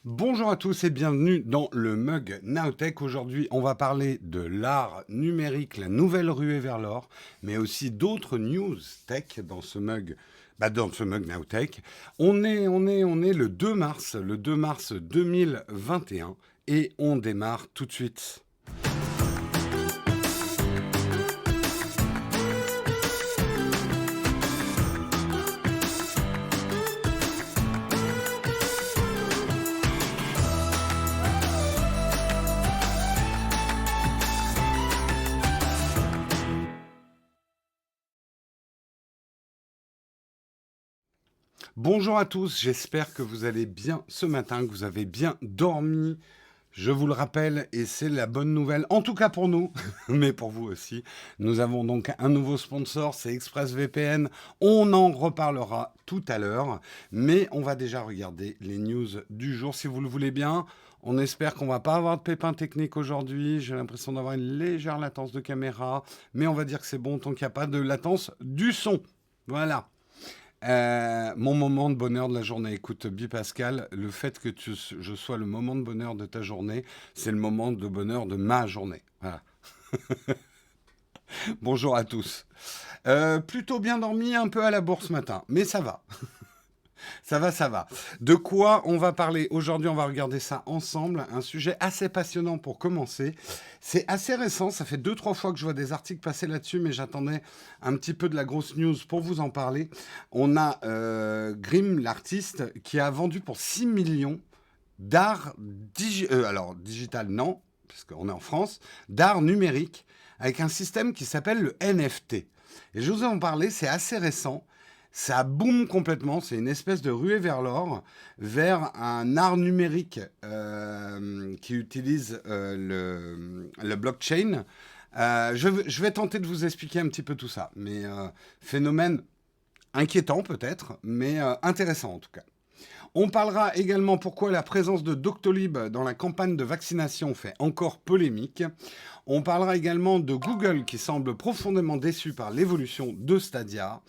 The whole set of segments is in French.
Bonjour à tous et bienvenue dans le Mug Nowtech. Aujourd'hui, on va parler de l'art numérique, la nouvelle ruée vers l'or, mais aussi d'autres news tech dans ce mug, dans ce Mug Nowtech. On est le 2 mars 2021 et on démarre tout de suite. Bonjour à tous, j'espère que vous allez bien ce matin, que vous avez bien dormi. Je vous le rappelle, et c'est la bonne nouvelle, en tout cas pour nous, mais pour vous aussi. Nous avons donc un nouveau sponsor, c'est ExpressVPN. On en reparlera tout à l'heure, mais on va déjà regarder les news du jour si vous le voulez bien. On espère qu'on va pas avoir de pépins techniques aujourd'hui. J'ai l'impression d'avoir une légère latence de caméra, mais on va dire que c'est bon tant qu'il n'y a pas de latence du son. Voilà. Mon moment de bonheur de la journée. Écoute, Pascal, le fait que je sois le moment de bonheur de ta journée, c'est le moment de bonheur de ma journée. Voilà. Bonjour à tous. Plutôt bien dormi, un peu à la bourse ce matin, mais ça va. Ça va, ça va. De quoi on va parler aujourd'hui? On va regarder ça ensemble. Un sujet assez passionnant pour commencer. C'est assez récent. Ça fait 2-3 fois que je vois des articles passer là-dessus, mais j'attendais un petit peu de la grosse news pour vous en parler. On a Grimm, l'artiste, qui a vendu pour 6 millions d'art alors digital, non, parce qu'on est en France, d'art numérique, avec un système qui s'appelle le NFT. Et je vous en parler, c'est assez récent. Ça boom complètement, c'est une espèce de ruée vers l'or, vers un art numérique qui utilise le blockchain. Je vais tenter de vous expliquer un petit peu tout ça, mais phénomène inquiétant peut-être, mais intéressant en tout cas. On parlera également pourquoi la présence de Doctolib dans la campagne de vaccination fait encore polémique. On parlera également de Google qui semble profondément déçu par l'évolution de Stadia.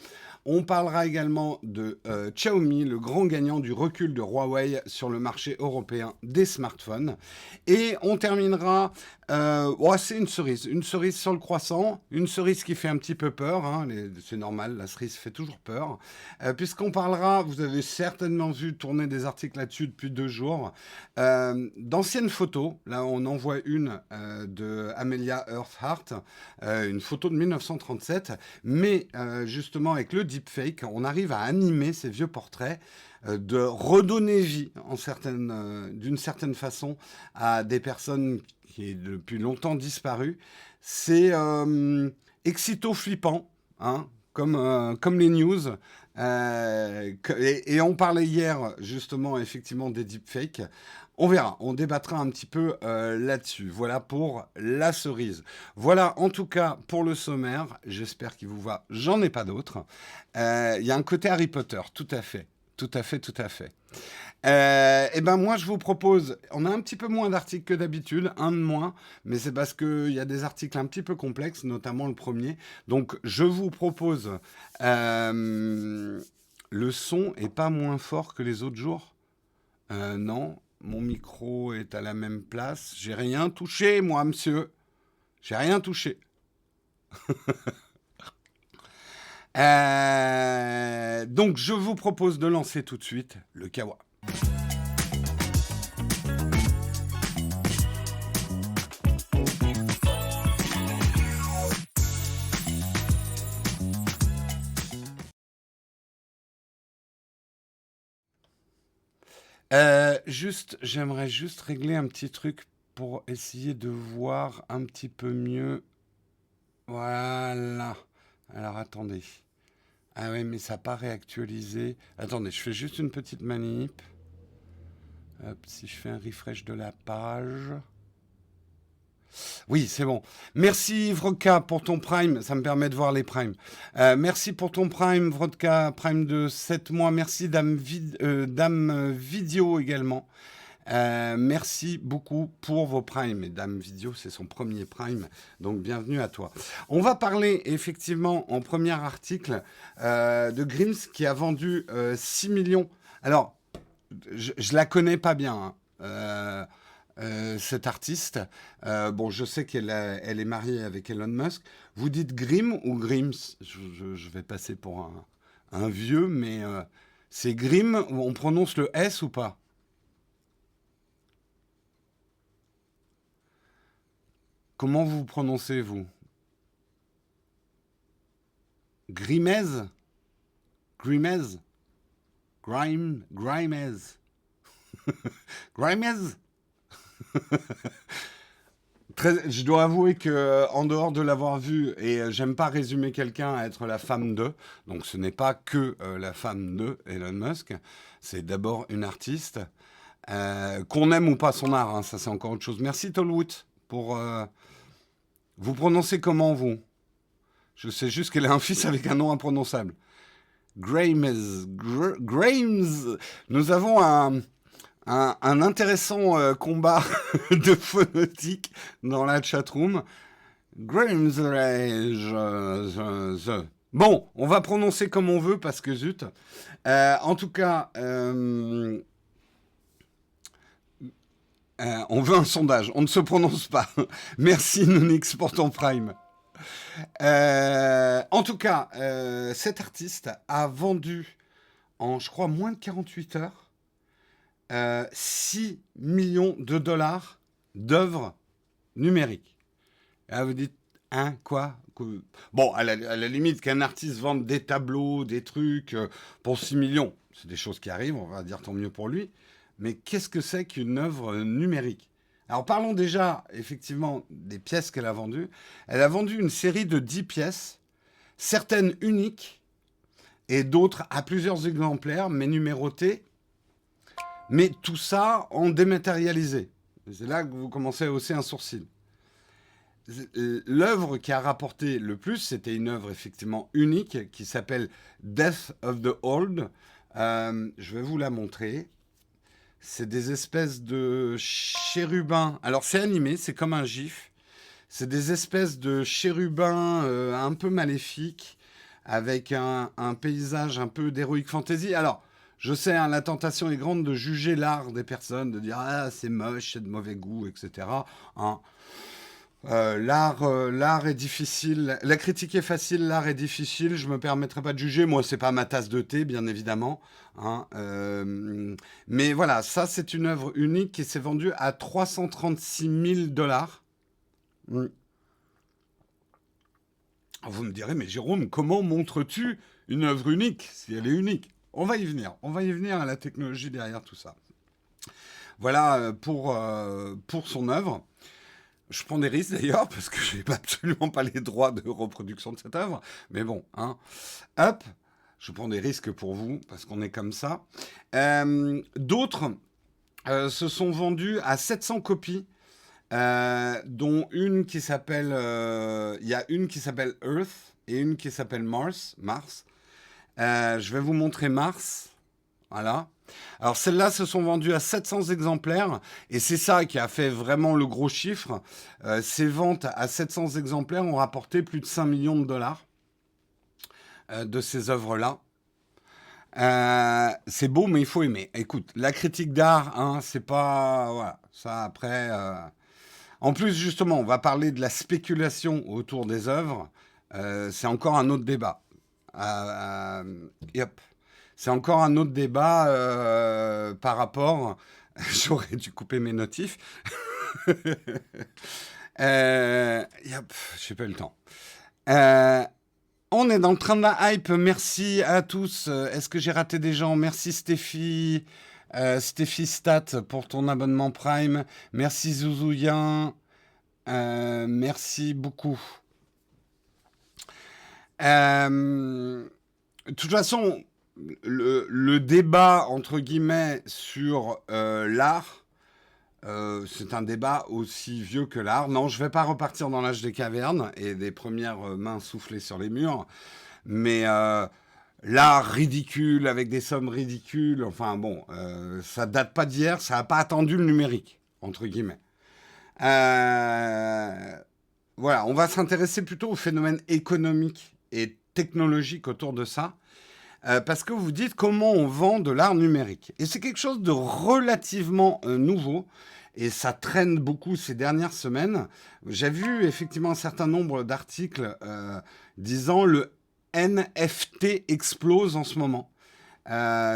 On parlera également de Xiaomi, le grand gagnant du recul de Huawei sur le marché européen des smartphones. Et on terminera, c'est une cerise sur le croissant, une cerise qui fait un petit peu peur, hein, c'est normal, la cerise fait toujours peur, puisqu'on parlera, vous avez certainement vu tourner des articles là-dessus depuis 2 jours, d'anciennes photos. Là, on en voit une de Amelia Earhart, une photo de 1937, mais justement avec le deepfake, on arrive à animer ces vieux portraits, de redonner vie d'une certaine façon à des personnes qui est depuis longtemps disparues. C'est excito-flippant, hein, comme les news. Et on parlait hier justement effectivement des deepfakes. On verra, on débattra un petit peu là-dessus. Voilà pour la cerise. Voilà en tout cas pour le sommaire. J'espère qu'il vous va. J'en ai pas d'autres. Il y a un côté Harry Potter, tout à fait. Tout à fait, tout à fait. Et ben moi je vous propose, on a un petit peu moins d'articles que d'habitude, un de moins, mais c'est parce qu'il y a des articles un petit peu complexes, notamment le premier. Donc je vous propose, le son est pas moins fort que les autres jours. Non, mon micro est à la même place. J'ai rien touché, moi, monsieur. J'ai rien touché. Donc, je vous propose de lancer tout de suite le Kawa. J'aimerais juste régler un petit truc pour essayer de voir un petit peu mieux. Voilà. Alors, attendez. Ah oui, mais ça n'a pas réactualisé. Attendez, je fais juste une petite manip. Hop, si je fais un refresh de la page. Oui, c'est bon. Merci Vodka pour ton Prime, ça me permet de voir les Primes. Merci pour ton Prime, Vodka, Prime de 7 mois. Merci Dame Vidéo également. Merci beaucoup pour vos primes. Et Dame Vidéo, c'est son premier prime, donc bienvenue à toi. On va parler effectivement en premier article de Grims qui a vendu 6 millions. Alors, je la connais pas bien, hein. Cette artiste. Bon, je sais elle est mariée avec Elon Musk. Vous dites Grimm ou Grims? Je vais passer pour un vieux, mais c'est Grimm, on prononce le S ou pas? Comment vous prononcez, vous? Grimez? Grimez? Grimez? Grimez? Je dois avouer que, en dehors de l'avoir vu, et j'aime pas résumer quelqu'un à être la femme de, donc ce n'est pas que la femme de Elon Musk, c'est d'abord une artiste, qu'on aime ou pas son art, hein, ça c'est encore autre chose. Merci Tolwood pour... vous prononcez comment, vous? Je sais juste qu'elle a un fils avec un nom imprononçable. Grimes. Grimes. Nous avons un intéressant combat de phonétique dans la chatroom. Grimes. Bon, on va prononcer comme on veut parce que zut. En tout cas, on veut un sondage. On ne se prononce pas. Merci Nunix pour ton prime. En tout cas, cet artiste a vendu en, je crois, moins de 48 heures 6 millions de dollars d'œuvres numériques. Et là, vous dites, hein, quoi? Bon, à la limite, qu'un artiste vende des tableaux, des trucs pour 6 millions, c'est des choses qui arrivent, on va dire tant mieux pour lui. Mais qu'est-ce que c'est qu'une œuvre numérique? Alors parlons déjà, effectivement, des pièces qu'elle a vendues. Elle a vendu une série de 10 pièces, certaines uniques et d'autres à plusieurs exemplaires, mais numérotées. Mais tout ça en dématérialisé. C'est là que vous commencez à hausser un sourcil. L'œuvre qui a rapporté le plus, c'était une œuvre effectivement unique qui s'appelle Death of the Old. Je vais vous la montrer. C'est des espèces de chérubins. Alors c'est animé, c'est comme un gif. C'est des espèces de chérubins un peu maléfiques avec un paysage un peu d'heroic fantasy. Alors, je sais, hein, la tentation est grande de juger l'art des personnes, de dire ah c'est moche, c'est de mauvais goût, etc. Hein. L'art est difficile. La critique est facile, l'art est difficile. Je me permettrai pas de juger. Moi, c'est pas ma tasse de thé, bien évidemment. Hein. Mais voilà, ça, c'est une œuvre unique qui s'est vendue à 336 000 dollars. Mm. Vous me direz, mais Jérôme, comment montres-tu une œuvre unique si elle est unique? On va y venir. On va y venir à la technologie derrière tout ça. Voilà pour son œuvre. Je prends des risques d'ailleurs, parce que je n'ai absolument pas les droits de reproduction de cette œuvre. Mais bon, hein. Hop, je prends des risques pour vous, parce qu'on est comme ça. D'autres se sont vendus à 700 copies, dont une qui s'appelle... Il y a une qui s'appelle Earth et une qui s'appelle Mars. Je vais vous montrer Mars. Voilà. Alors celles-là se sont vendues à 700 exemplaires et c'est ça qui a fait vraiment le gros chiffre. Ces ventes à 700 exemplaires ont rapporté plus de 5 millions de dollars de ces œuvres-là. C'est beau mais il faut aimer. Écoute, la critique d'art, hein, c'est pas... Voilà, ça après... En plus justement, on va parler de la spéculation autour des œuvres. C'est encore un autre débat. Yep. C'est encore un autre débat par rapport. J'aurais dû couper mes notifs. Yep, j'ai pas eu le temps. On est dans le train de la hype. Merci à tous. Est-ce que j'ai raté des gens? Merci Stéphie. Stéphie Stat pour ton abonnement Prime. Merci Zouzouyan. Merci beaucoup. De toute façon, le débat, entre guillemets, sur l'art, c'est un débat aussi vieux que l'art. Non, je ne vais pas repartir dans l'âge des cavernes et des premières mains soufflées sur les murs, mais l'art ridicule, avec des sommes ridicules, enfin bon, ça date pas d'hier, ça n'a pas attendu le numérique, entre guillemets. Voilà, on va s'intéresser plutôt aux phénomènes économiques et technologiques autour de ça. parce que vous dites comment on vend de l'art numérique. Et c'est quelque chose de relativement nouveau, et ça traîne beaucoup ces dernières semaines. J'ai vu effectivement un certain nombre d'articles disant le NFT explose en ce moment.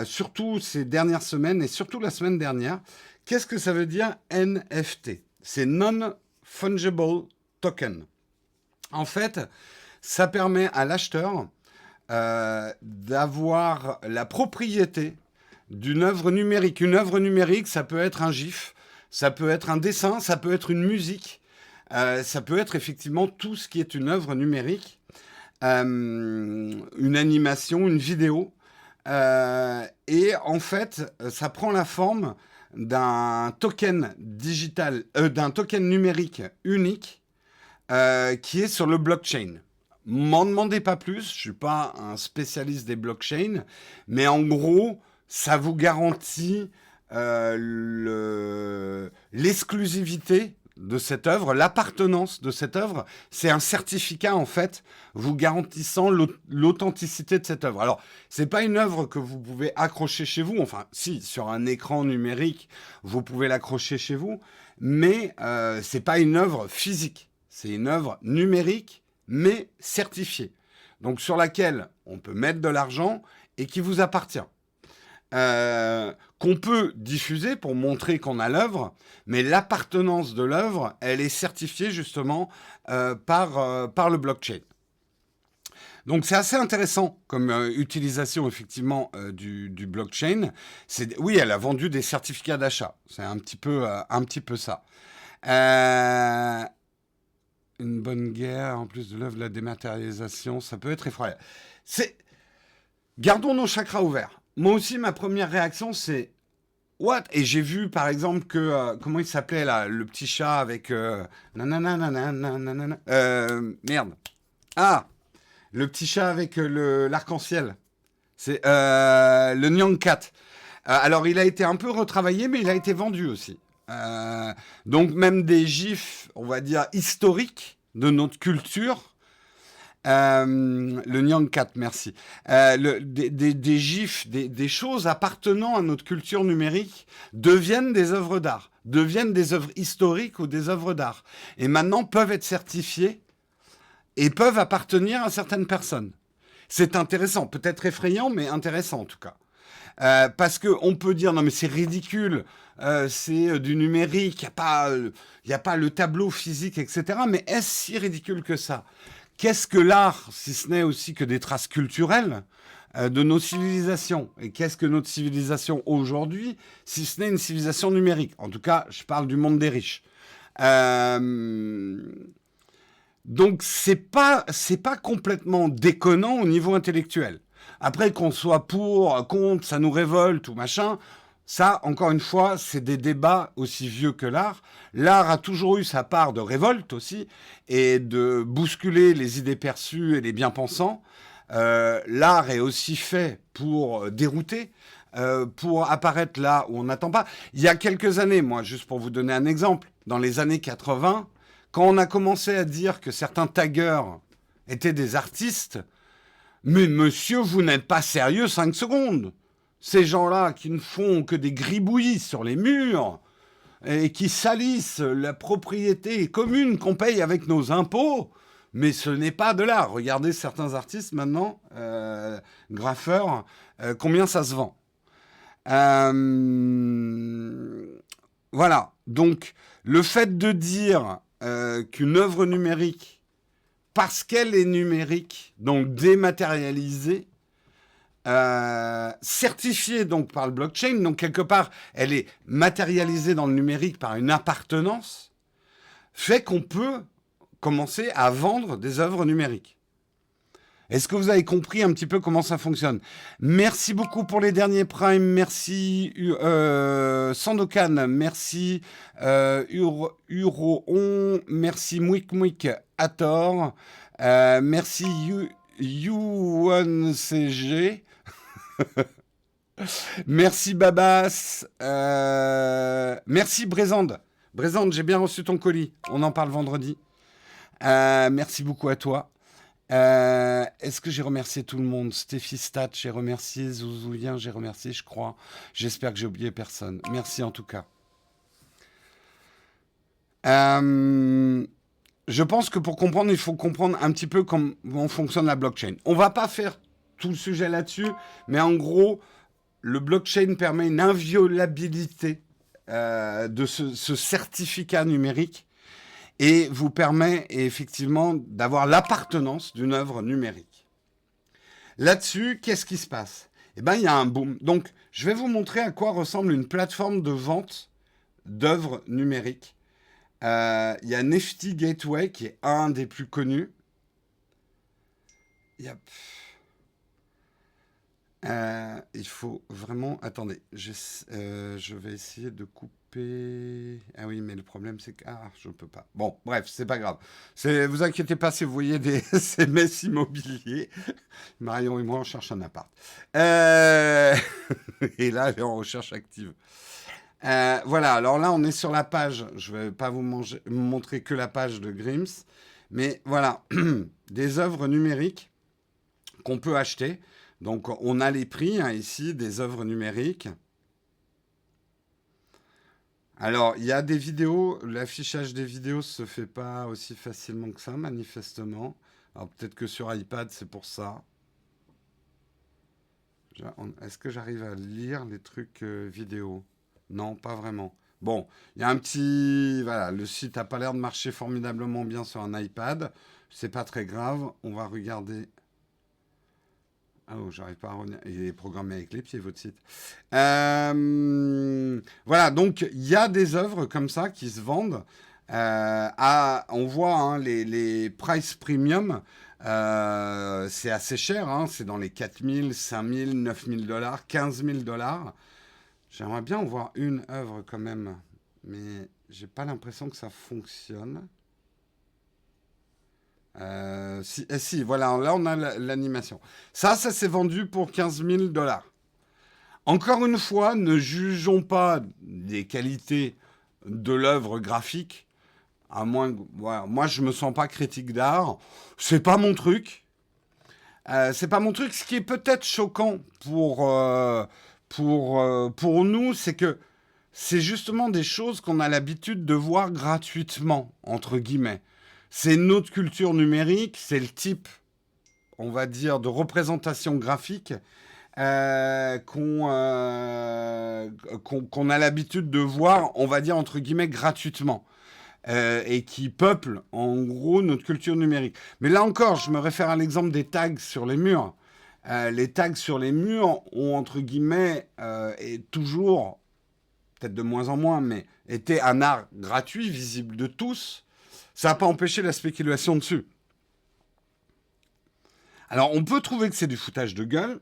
Surtout ces dernières semaines et surtout la semaine dernière. Qu'est-ce que ça veut dire NFT? C'est Non-Fungible Token. En fait, ça permet à l'acheteur d'avoir la propriété d'une œuvre numérique. Une œuvre numérique, ça peut être un GIF, ça peut être un dessin, ça peut être une musique, ça peut être effectivement tout ce qui est une œuvre numérique, une animation, une vidéo. Et en fait, ça prend la forme d'un token digital, d'un token numérique unique qui est sur le blockchain. M'en demandez pas plus, je suis pas un spécialiste des blockchains, mais en gros, ça vous garantit l'exclusivité de cette œuvre, l'appartenance de cette œuvre. C'est un certificat, en fait, vous garantissant l'authenticité de cette œuvre. Alors, c'est pas une œuvre que vous pouvez accrocher chez vous. Enfin, si, sur un écran numérique, vous pouvez l'accrocher chez vous, mais c'est pas une œuvre physique. C'est une œuvre numérique, mais certifiée. Donc, sur laquelle on peut mettre de l'argent et qui vous appartient. Qu'on peut diffuser pour montrer qu'on a l'œuvre, mais l'appartenance de l'œuvre, elle est certifiée justement par le blockchain. Donc c'est assez intéressant comme utilisation effectivement du blockchain. Oui, elle a vendu des certificats d'achat. C'est un petit peu ça. Une bonne guerre, en plus de l'œuvre, la dématérialisation, ça peut être effroyable. Gardons nos chakras ouverts. Moi aussi, ma première réaction, c'est what? Et j'ai vu, par exemple, que comment il s'appelait là, le petit chat avec merde. Ah, le petit chat avec l'arc-en-ciel. C'est le Nyan Cat. Alors, il a été un peu retravaillé, mais il a été vendu aussi. Donc, même des gifs, on va dire historiques de notre culture. Le Nyang 4, merci. Des gifs, des choses appartenant à notre culture numérique deviennent des œuvres d'art, deviennent des œuvres historiques ou des œuvres d'art. Et maintenant peuvent être certifiées et peuvent appartenir à certaines personnes. C'est intéressant, peut-être effrayant, mais intéressant en tout cas. Parce qu'on peut dire, non mais c'est ridicule, c'est du numérique, il n'y a pas le tableau physique, etc. Mais est-ce si ridicule que ça ? Qu'est-ce que l'art, si ce n'est aussi que des traces culturelles de nos civilisations? Et qu'est-ce que notre civilisation aujourd'hui, si ce n'est une civilisation numérique? En tout cas, je parle du monde des riches. Donc, c'est pas complètement déconnant au niveau intellectuel. Après, qu'on soit pour, contre, ça nous révolte ou machin, ça, encore une fois, c'est des débats aussi vieux que l'art. L'art a toujours eu sa part de révolte aussi, et de bousculer les idées perçues et les bien-pensants. L'art est aussi fait pour dérouter, pour apparaître là où on n'attend pas. Il y a quelques années, moi, juste pour vous donner un exemple, dans les années 80, quand on a commencé à dire que certains taggers étaient des artistes, mais monsieur, vous n'êtes pas sérieux 5 secondes. Ces gens-là qui ne font que des gribouillis sur les murs et qui salissent la propriété commune qu'on paye avec nos impôts, mais ce n'est pas de l'art. Regardez certains artistes maintenant, graffeurs, combien ça se vend. Voilà. Donc, le fait de dire qu'une œuvre numérique, parce qu'elle est numérique, donc dématérialisée, certifiée donc par le blockchain, donc quelque part elle est matérialisée dans le numérique par une appartenance, fait qu'on peut commencer à vendre des œuvres numériques. Est-ce que vous avez compris un petit peu comment ça fonctionne? Merci beaucoup pour les derniers primes, merci Sandokan, merci Uroon, merci Mouik Mouik Hathor, merci You1CG. Merci Babas. Merci Brésande. Brésande, j'ai bien reçu ton colis. On en parle vendredi. Merci beaucoup à toi. Est-ce que j'ai remercié tout le monde? Stéphie Stat, j'ai remercié. Zouzoulien, j'ai remercié, je crois. J'espère que j'ai oublié personne. Merci en tout cas. Euh, je pense que pour comprendre, il faut comprendre un petit peu comment fonctionne la blockchain. On va pas faire tout le sujet là-dessus, mais en gros, le blockchain permet une inviolabilité de ce certificat numérique et vous permet effectivement d'avoir l'appartenance d'une œuvre numérique. Là-dessus, qu'est-ce qui se passe? Eh bien, il y a un boom. Donc, je vais vous montrer à quoi ressemble une plateforme de vente d'œuvres numériques. Il y a Nifty Gateway qui est un des plus connus. Yep. Il faut vraiment... Attendez, je vais essayer de couper... Ah oui, mais le problème c'est que... Ah, je ne peux pas. Bon, bref, c'est pas grave. Vous inquiétez pas si vous voyez des SMS immobiliers. Marion et moi, on cherche un appart. Euh, Et là, elle est en recherche active. Voilà, alors là, on est sur la page. Je ne vais pas vous montrer que la page de Grims. Mais voilà, des œuvres numériques qu'on peut acheter. Donc, on a les prix hein, ici des œuvres numériques. Alors, il y a des vidéos. L'affichage des vidéos ne se fait pas aussi facilement que ça, manifestement. Alors, peut-être que sur iPad, c'est pour ça. Est-ce que j'arrive à lire les trucs vidéo? Non, pas vraiment. Bon, il y a un petit... Voilà, le site n'a pas l'air de marcher formidablement bien sur un iPad. C'est pas très grave. On va regarder. Ah oh, j'arrive pas à revenir. Il est programmé avec les pieds, votre site. Voilà, donc il y a des œuvres comme ça qui se vendent. On voit hein, les price premium. C'est assez cher. Hein, c'est dans les 4000, 5000, 9000 dollars, 15 000 dollars. J'aimerais bien en voir une œuvre quand même. Mais j'ai pas l'impression que ça fonctionne. Si, voilà, là on a l'animation. Ça s'est vendu pour 15 000 dollars. Encore une fois, ne jugeons pas des qualités de l'œuvre graphique, à moins que, voilà, moi je me sens pas critique d'art, c'est pas mon truc. C'est pas mon truc. Ce qui est peut-être choquant pour nous, c'est que c'est justement des choses qu'on a l'habitude de voir gratuitement, entre guillemets. C'est notre culture numérique, c'est le type, on va dire, de représentation graphique qu'on a l'habitude de voir, on va dire, entre guillemets, gratuitement. Et qui peuplent, en gros, notre culture numérique. Mais là encore, je me réfère à l'exemple des tags sur les murs. Les tags sur les murs ont, entre guillemets, et toujours, peut-être de moins en moins, mais été un art gratuit, visible de tous. Ça n'a pas empêché la spéculation dessus. Alors, on peut trouver que c'est du foutage de gueule,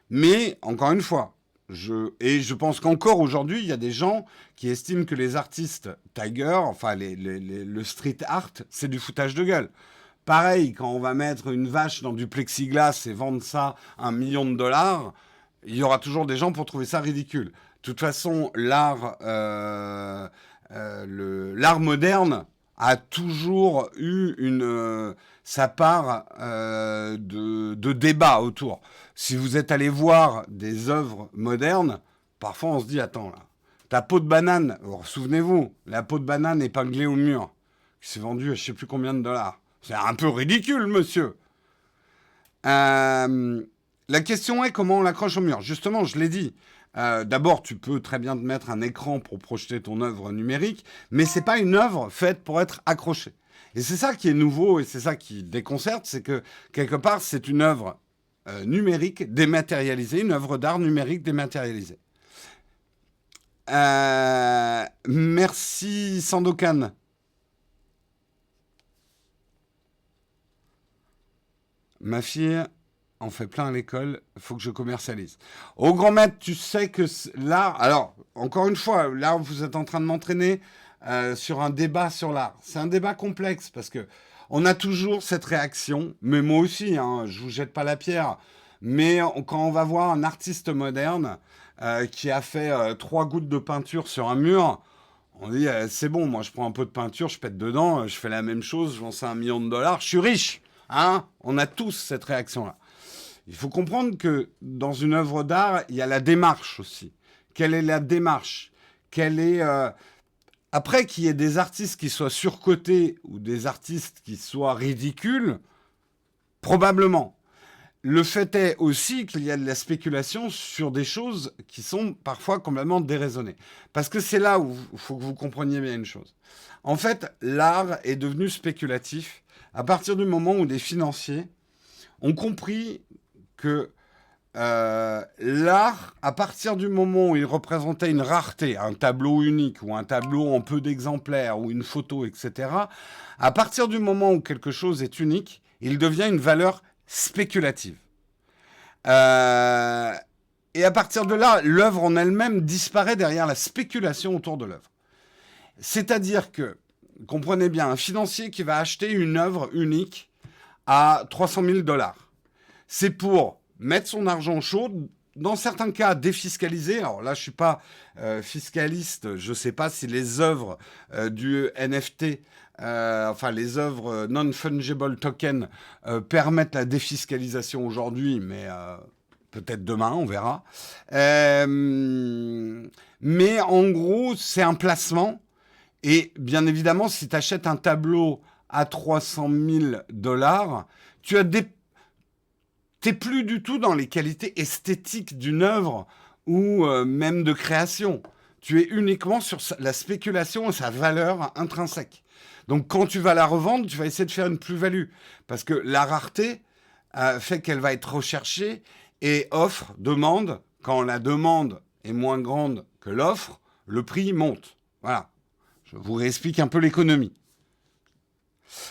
mais encore une fois, je pense qu'encore aujourd'hui, il y a des gens qui estiment que les artistes taggers, enfin le street art, c'est du foutage de gueule. Pareil, quand on va mettre une vache dans du plexiglas et vendre ça 1 million de dollars, il y aura toujours des gens pour trouver ça ridicule. De toute façon, l'art moderne a toujours eu sa part de débat autour. Si vous êtes allé voir des œuvres modernes, parfois on se dit, attends, là, ta peau de banane, souvenez-vous, la peau de banane épinglée au mur, qui s'est vendue à je ne sais plus combien de dollars. C'est un peu ridicule, monsieur. La question est comment on l'accroche au mur. Justement, je l'ai dit. D'abord, tu peux très bien te mettre un écran pour projeter ton œuvre numérique, mais c'est pas une œuvre faite pour être accrochée. Et c'est ça qui est nouveau et c'est ça qui déconcerte, c'est que quelque part, c'est une œuvre numérique dématérialisée, une œuvre d'art numérique dématérialisée. Merci Sandokan. Ma fille en fait plein à l'école, il faut que je commercialise. Au grand maître, tu sais que l'art... Alors, encore une fois, là, vous êtes en train de m'entraîner sur un débat sur l'art. C'est un débat complexe parce que on a toujours cette réaction, mais moi aussi, hein, je vous jette pas la pierre. Mais quand on va voir un artiste moderne qui a fait 3 gouttes de peinture sur un mur, on dit c'est bon, moi je prends un peu de peinture, je pète dedans, je fais la même chose, je vends ça 1 million de dollars, je suis riche. Hein? On a tous cette réaction-là. Il faut comprendre que dans une œuvre d'art, il y a la démarche aussi. Quelle est la démarche? Quelle est, après, qu'il y ait des artistes qui soient surcotés ou des artistes qui soient ridicules, probablement. Le fait est aussi qu'il y a de la spéculation sur des choses qui sont parfois complètement déraisonnées. Parce que c'est là où il faut que vous compreniez bien une chose. En fait, l'art est devenu spéculatif à partir du moment où des financiers ont compris que l'art, à partir du moment où il représentait une rareté, un tableau unique ou un tableau en peu d'exemplaires ou une photo, etc., à partir du moment où quelque chose est unique, il devient une valeur spéculative. Euh, et à partir de là, l'œuvre en elle-même disparaît derrière la spéculation autour de l'œuvre. C'est-à-dire que, comprenez bien, un financier qui va acheter une œuvre unique à 300 000 dollars, c'est pour mettre son argent chaud, dans certains cas défiscaliser. Alors là, je ne suis pas fiscaliste, je ne sais pas si les œuvres du NFT, enfin les œuvres non-fungible token, permettent la défiscalisation aujourd'hui, mais peut-être demain, on verra. Mais en gros, c'est un placement. Et bien évidemment, si tu achètes un tableau à 300 000 dollars, tu as des t'es plus du tout dans les qualités esthétiques d'une œuvre ou même de création. Tu es uniquement sur la spéculation et sa valeur intrinsèque. Donc quand tu vas la revendre, tu vas essayer de faire une plus-value. Parce que la rareté fait qu'elle va être recherchée et offre, demande. Quand la demande est moins grande que l'offre, le prix monte. Voilà. Je vous réexplique un peu l'économie.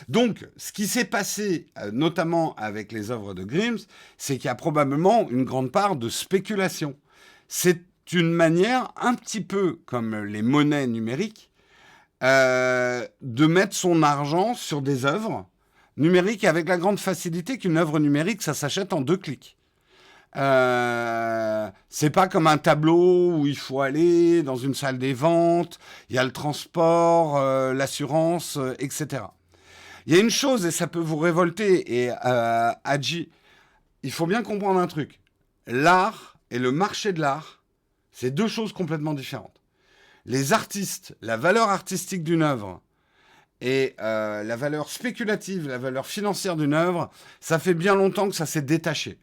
Donc, ce qui s'est passé, notamment avec les œuvres de Grimm, c'est qu'il y a probablement une grande part de spéculation. C'est une manière, un petit peu comme les monnaies numériques, de mettre son argent sur des œuvres numériques avec la grande facilité qu'une œuvre numérique, ça s'achète en 2 clics. C'est pas comme un tableau où il faut aller dans une salle des ventes, il y a le transport, l'assurance, etc. Il y a une chose, et ça peut vous révolter, et Hadji, il faut bien comprendre un truc. L'art et le marché de l'art, c'est 2 choses complètement différentes. Les artistes, la valeur artistique d'une œuvre et la valeur spéculative, la valeur financière d'une œuvre, ça fait bien longtemps que ça s'est détaché.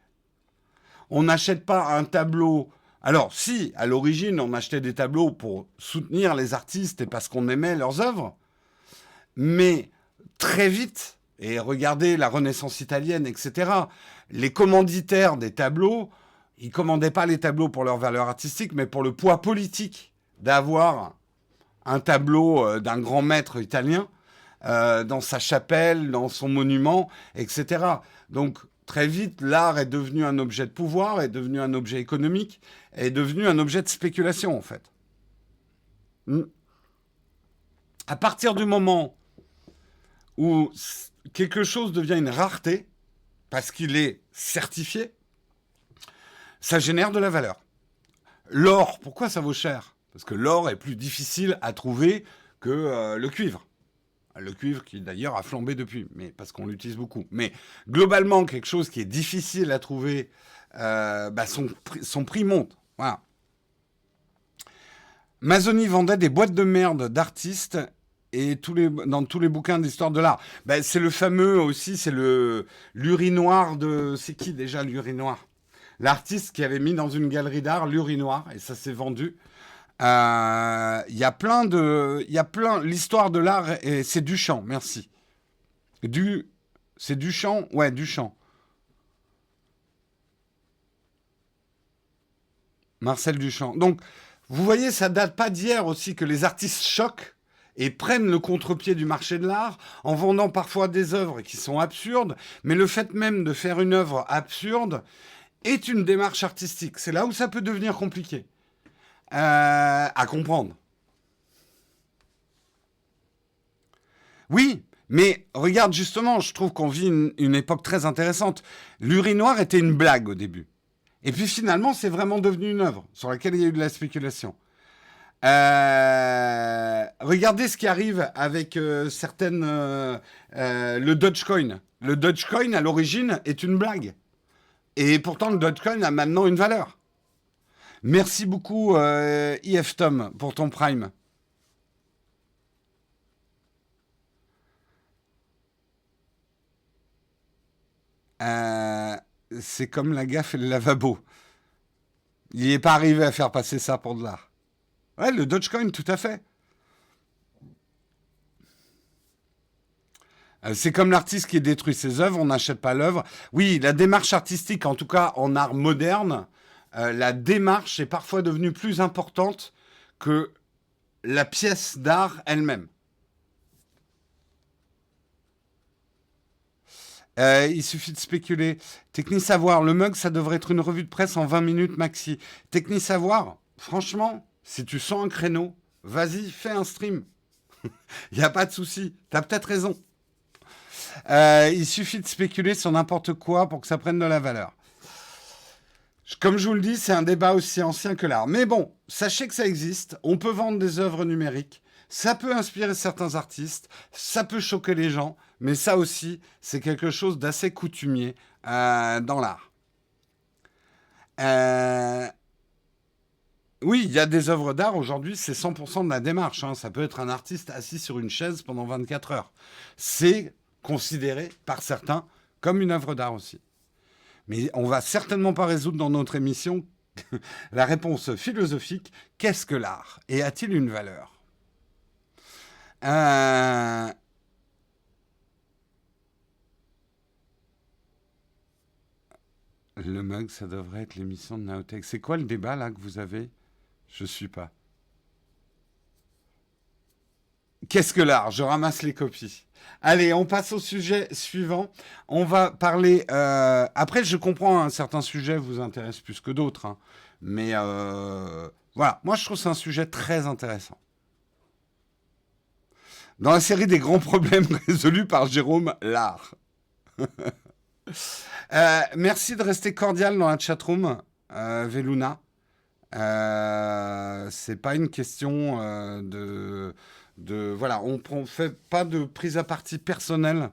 On n'achète pas un tableau. Alors, si, à l'origine, on achetait des tableaux pour soutenir les artistes et parce qu'on aimait leurs œuvres, mais très vite, et regardez la Renaissance italienne, etc., les commanditaires des tableaux, ils ne commandaient pas les tableaux pour leur valeur artistique, mais pour le poids politique d'avoir un tableau d'un grand maître italien dans sa chapelle, dans son monument, etc. Donc, très vite, l'art est devenu un objet de pouvoir, est devenu un objet économique, est devenu un objet de spéculation, en fait. À partir du moment où quelque chose devient une rareté, parce qu'il est certifié, ça génère de la valeur. L'or, pourquoi ça vaut cher? Parce que l'or est plus difficile à trouver que le cuivre. Le cuivre qui d'ailleurs a flambé depuis, mais parce qu'on l'utilise beaucoup. Mais globalement, quelque chose qui est difficile à trouver, son prix monte. Voilà. Mazzoni vendait des boîtes de merde d'artistes et dans tous les bouquins d'histoire de l'art. Ben, c'est le fameux aussi, c'est l'urinoir de... C'est qui déjà l'urinoir? L'artiste qui avait mis dans une galerie d'art l'urinoir, et ça s'est vendu. Il y a plein de... L'histoire de l'art, c'est Duchamp, merci. C'est Duchamp? Ouais, Duchamp. Marcel Duchamp. Donc, vous voyez, ça date pas d'hier aussi que les artistes choquent et prennent le contre-pied du marché de l'art en vendant parfois des œuvres qui sont absurdes, mais le fait même de faire une œuvre absurde est une démarche artistique. C'est là où ça peut devenir compliqué à comprendre. Oui, mais regarde justement, je trouve qu'on vit une époque très intéressante. L'urinoir était une blague au début. Et puis finalement, c'est vraiment devenu une œuvre sur laquelle il y a eu de la spéculation. Regardez ce qui arrive avec le Dogecoin. Le Dogecoin, à l'origine, est une blague. Et pourtant, le Dogecoin a maintenant une valeur. Merci beaucoup, IF Tom, pour ton Prime. Euh, c'est comme la gaffe et le lavabo. Il n'est pas arrivé à faire passer ça pour de l'art. Ouais, le Dogecoin, tout à fait. C'est comme l'artiste qui détruit ses œuvres, on n'achète pas l'œuvre. Oui, la démarche artistique, en tout cas en art moderne, la démarche est parfois devenue plus importante que la pièce d'art elle-même. Il suffit de spéculer. Techni Savoir, le mug, ça devrait être une revue de presse en 20 minutes maxi. Techni Savoir, franchement, si tu sens un créneau, vas-y, fais un stream. Il n'y a pas de souci. T'as peut-être raison. Il suffit de spéculer sur n'importe quoi pour que ça prenne de la valeur. Comme je vous le dis, c'est un débat aussi ancien que l'art. Mais bon, sachez que ça existe. On peut vendre des œuvres numériques. Ça peut inspirer certains artistes. Ça peut choquer les gens. Mais ça aussi, c'est quelque chose d'assez coutumier dans l'art. Euh, oui, il y a des œuvres d'art aujourd'hui, c'est 100% de la démarche, hein. Ça peut être un artiste assis sur une chaise pendant 24 heures. C'est considéré par certains comme une œuvre d'art aussi. Mais on va certainement pas résoudre dans notre émission la réponse philosophique, qu'est-ce que l'art? Et a-t-il une valeur? Euh, Le mug, ça devrait être l'émission de Naotech. C'est quoi le débat là que vous avez? Je suis pas. Qu'est-ce que l'art? Je ramasse les copies. Allez, on passe au sujet suivant. On va parler. Après, je comprends, un certain sujet vous intéresse plus que d'autres, hein. Mais voilà, moi je trouve que c'est un sujet très intéressant. Dans la série des grands problèmes résolus par Jérôme, l'art. Merci de rester cordial dans la chatroom, Veluna. C'est pas une question voilà, on fait pas de prise à partie personnelle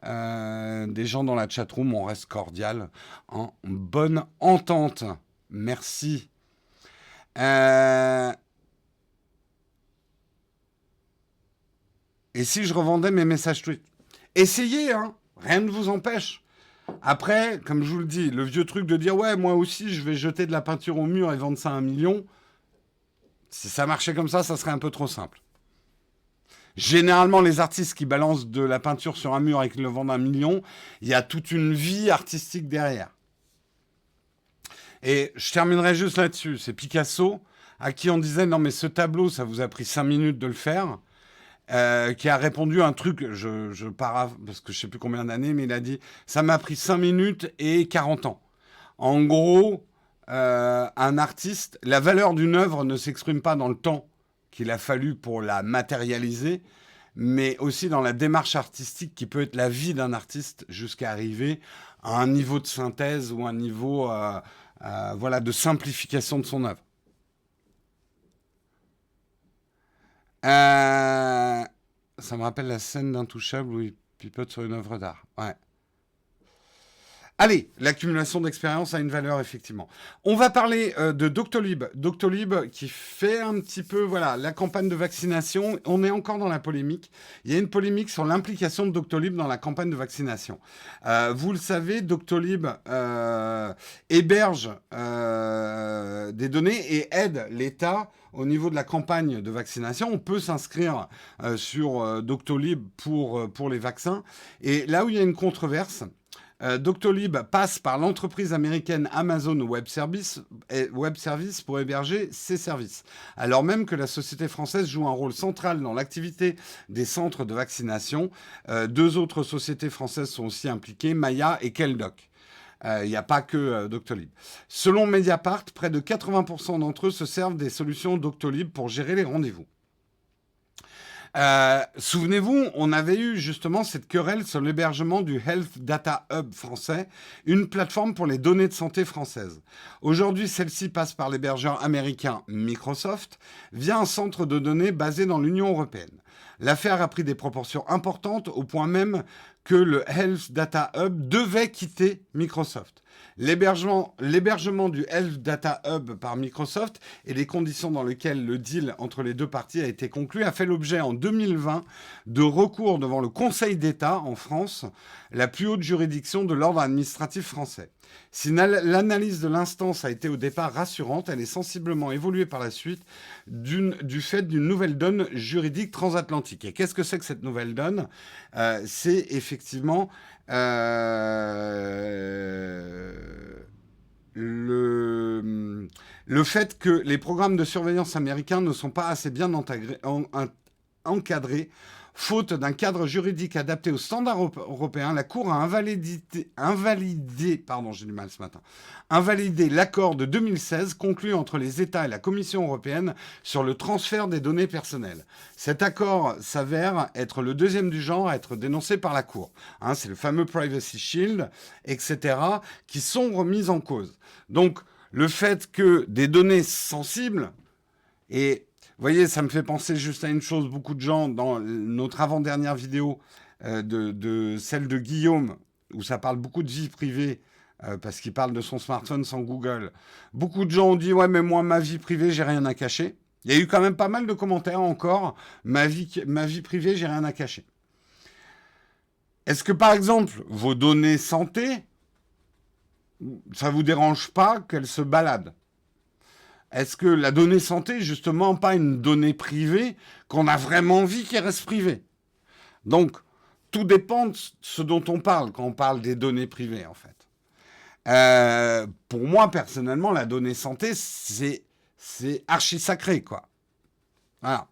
des gens dans la chatroom, on reste cordial, en bonne entente. Merci. Euh, et si je revendais mes messages tweets? Essayez, hein, rien ne vous empêche. Après, comme je vous le dis, le vieux truc de dire ouais, moi aussi, je vais jeter de la peinture au mur et vendre ça à 1 million. Si ça marchait comme ça serait un peu trop simple. Généralement, les artistes qui balancent de la peinture sur un mur et qui le vendent à 1 million, il y a toute une vie artistique derrière. Et je terminerai juste là-dessus. C'est Picasso, à qui on disait non mais ce tableau, ça vous a pris 5 minutes de le faire, qui a répondu un truc, je parce que je sais plus combien d'années, mais il a dit ça m'a pris 5 minutes et 40 ans. En gros, un artiste, la valeur d'une œuvre ne s'exprime pas dans le temps qu'il a fallu pour la matérialiser, mais aussi dans la démarche artistique qui peut être la vie d'un artiste jusqu'à arriver à un niveau de synthèse ou un niveau voilà, de simplification de son œuvre. Ça me rappelle la scène d'Intouchable où il pipote sur une œuvre d'art. Ouais. Allez, l'accumulation d'expérience a une valeur, effectivement. On va parler de Doctolib. Doctolib qui fait un petit peu, voilà, la campagne de vaccination. On est encore dans la polémique. Il y a une polémique sur l'implication de Doctolib dans la campagne de vaccination. Vous le savez, Doctolib héberge des données et aide l'État au niveau de la campagne de vaccination. On peut s'inscrire sur Doctolib pour les vaccins. Et là où il y a une controverse, Doctolib passe par l'entreprise américaine Amazon Web Services pour héberger ses services. Alors même que la société française joue un rôle central dans l'activité des centres de vaccination, deux autres sociétés françaises sont aussi impliquées, Maya et Keldoc. Il n'y a pas que Doctolib. Selon Mediapart, près de 80% d'entre eux se servent des solutions Doctolib pour gérer les rendez-vous. Souvenez-vous, on avait eu justement cette querelle sur l'hébergement du Health Data Hub français, une plateforme pour les données de santé françaises. Aujourd'hui, celle-ci passe par l'hébergeur américain Microsoft via un centre de données basé dans l'Union européenne. L'affaire a pris des proportions importantes au point même que le Health Data Hub devait quitter Microsoft. L'hébergement du Health Data Hub par Microsoft et les conditions dans lesquelles le deal entre les deux parties a été conclu a fait l'objet en 2020 de recours devant le Conseil d'État en France, la plus haute juridiction de l'ordre administratif français. Si l'analyse de l'instance a été au départ rassurante, elle est sensiblement évoluée par la suite du fait d'une nouvelle donne juridique transatlantique. Et qu'est-ce que c'est que cette nouvelle donne ? C'est effectivement le fait que les programmes de surveillance américains ne sont pas assez bien encadrés. Faute d'un cadre juridique adapté aux standards européens, la Cour a invalidé l'accord de 2016 conclu entre les États et la Commission européenne sur le transfert des données personnelles. Cet accord s'avère être le deuxième du genre à être dénoncé par la Cour. C'est le fameux Privacy Shield, etc., qui sont remises en cause. Donc, le fait que des données sensibles et vous voyez, ça me fait penser juste à une chose. Beaucoup de gens, dans notre avant-dernière vidéo de celle de Guillaume, où ça parle beaucoup de vie privée, parce qu'il parle de son smartphone sans Google, beaucoup de gens ont dit « Ouais, mais moi, ma vie privée, j'ai rien à cacher ». Il y a eu quand même pas mal de commentaires encore. Ma vie privée, j'ai rien à cacher. Est-ce que, par exemple, vos données santé, ça vous dérange pas qu'elles se baladent ? Est-ce que la donnée santé, justement, pas une donnée privée qu'on a vraiment envie qu'elle reste privée ? Donc, tout dépend de ce dont on parle quand on parle des données privées, en fait. Pour moi, personnellement, la donnée santé, c'est archi sacré, quoi. Voilà.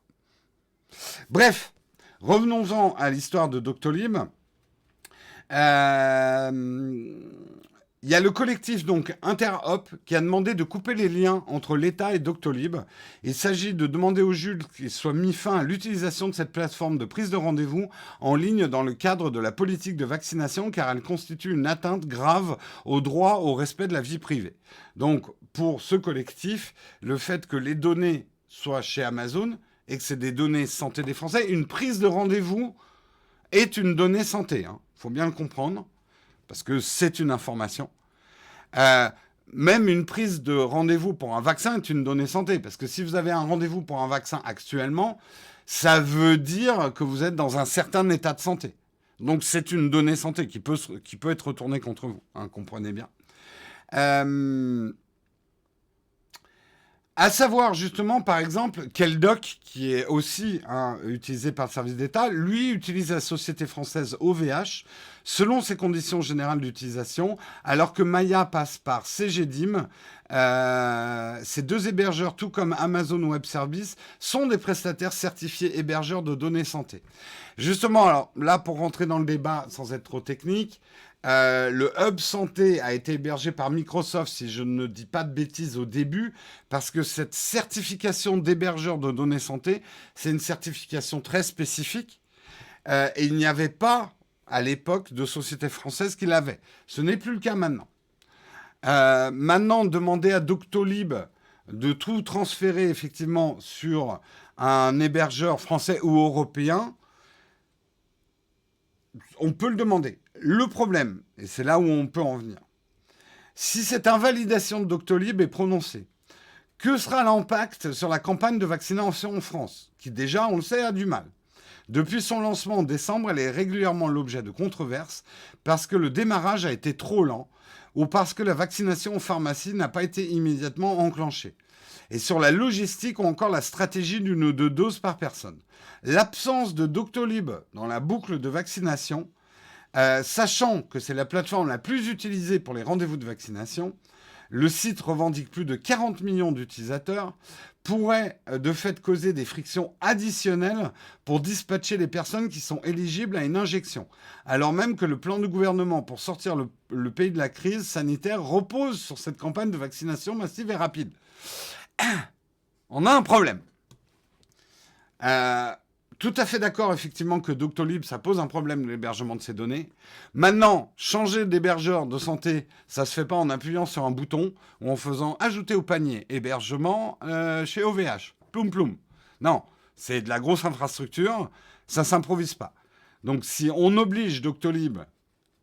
Bref, revenons-en à l'histoire de Doctolib. Il y a le collectif donc Interop qui a demandé de couper les liens entre l'État et Doctolib. Il s'agit de demander au juge qu'il soit mis fin à l'utilisation de cette plateforme de prise de rendez-vous en ligne dans le cadre de la politique de vaccination car elle constitue une atteinte grave au droit au respect de la vie privée. Donc pour ce collectif, le fait que les données soient chez Amazon et que c'est des données santé des Français, une prise de rendez-vous est une donnée santé. Faut bien le comprendre. Parce que c'est une information. Même une prise de rendez-vous pour un vaccin est une donnée santé. Parce que si vous avez un rendez-vous pour un vaccin actuellement, ça veut dire que vous êtes dans un certain état de santé. Donc c'est une donnée santé qui peut être retournée contre vous. Comprenez bien. À savoir justement, par exemple, Keldoc, qui est aussi utilisé par le service d'État, lui utilise la société française OVH selon ses conditions générales d'utilisation, alors que Maya passe par CGDIM. Ces deux hébergeurs, tout comme Amazon Web Services, sont des prestataires certifiés hébergeurs de données santé. Justement, alors là, pour rentrer dans le débat sans être trop technique, le Hub Santé a été hébergé par Microsoft, si je ne dis pas de bêtises, au début, parce que cette certification d'hébergeur de données santé, c'est une certification très spécifique, et il n'y avait pas, à l'époque, de société française qui l'avait. Ce n'est plus le cas maintenant. Maintenant, demander à Doctolib de tout transférer, effectivement, sur un hébergeur français ou européen, on peut le demander. Le problème, et c'est là où on peut en venir, si cette invalidation de Doctolib est prononcée, que sera l'impact sur la campagne de vaccination en France, qui déjà, on le sait, a du mal. Depuis son lancement en décembre, elle est régulièrement l'objet de controverses parce que le démarrage a été trop lent ou parce que la vaccination en pharmacie n'a pas été immédiatement enclenchée. Et sur la logistique ou encore la stratégie d'une ou deux doses par personne. L'absence de Doctolib dans la boucle de vaccination, sachant que c'est la plateforme la plus utilisée pour les rendez-vous de vaccination, le site revendique plus de 40 millions d'utilisateurs, pourrait de fait causer des frictions additionnelles pour dispatcher les personnes qui sont éligibles à une injection, alors même que le plan du gouvernement pour sortir le pays de la crise sanitaire repose sur cette campagne de vaccination massive et rapide. On a un problème. tout à fait d'accord, effectivement, que Doctolib, ça pose un problème de l'hébergement de ces données. Maintenant, changer d'hébergeur de santé, ça se fait pas en appuyant sur un bouton ou en faisant ajouter au panier hébergement chez OVH. Ploum ploum. Non, c'est de la grosse infrastructure, ça s'improvise pas. Donc, si on oblige Doctolib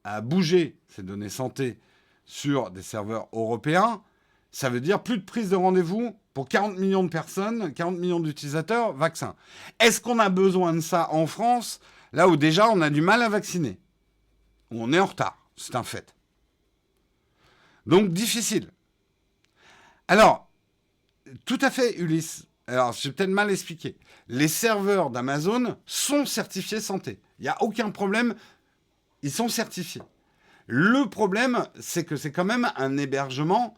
à bouger ses données santé sur des serveurs européens, ça veut dire plus de prise de rendez-vous pour 40 millions de personnes, 40 millions d'utilisateurs, vaccins. Est-ce qu'on a besoin de ça en France, là où déjà on a du mal à vacciner? Où on est en retard, c'est un fait. Donc difficile. Alors, tout à fait, Ulysse. Alors, j'ai peut-être mal expliqué. Les serveurs d'Amazon sont certifiés santé. Il n'y a aucun problème, ils sont certifiés. Le problème, c'est que c'est quand même un hébergement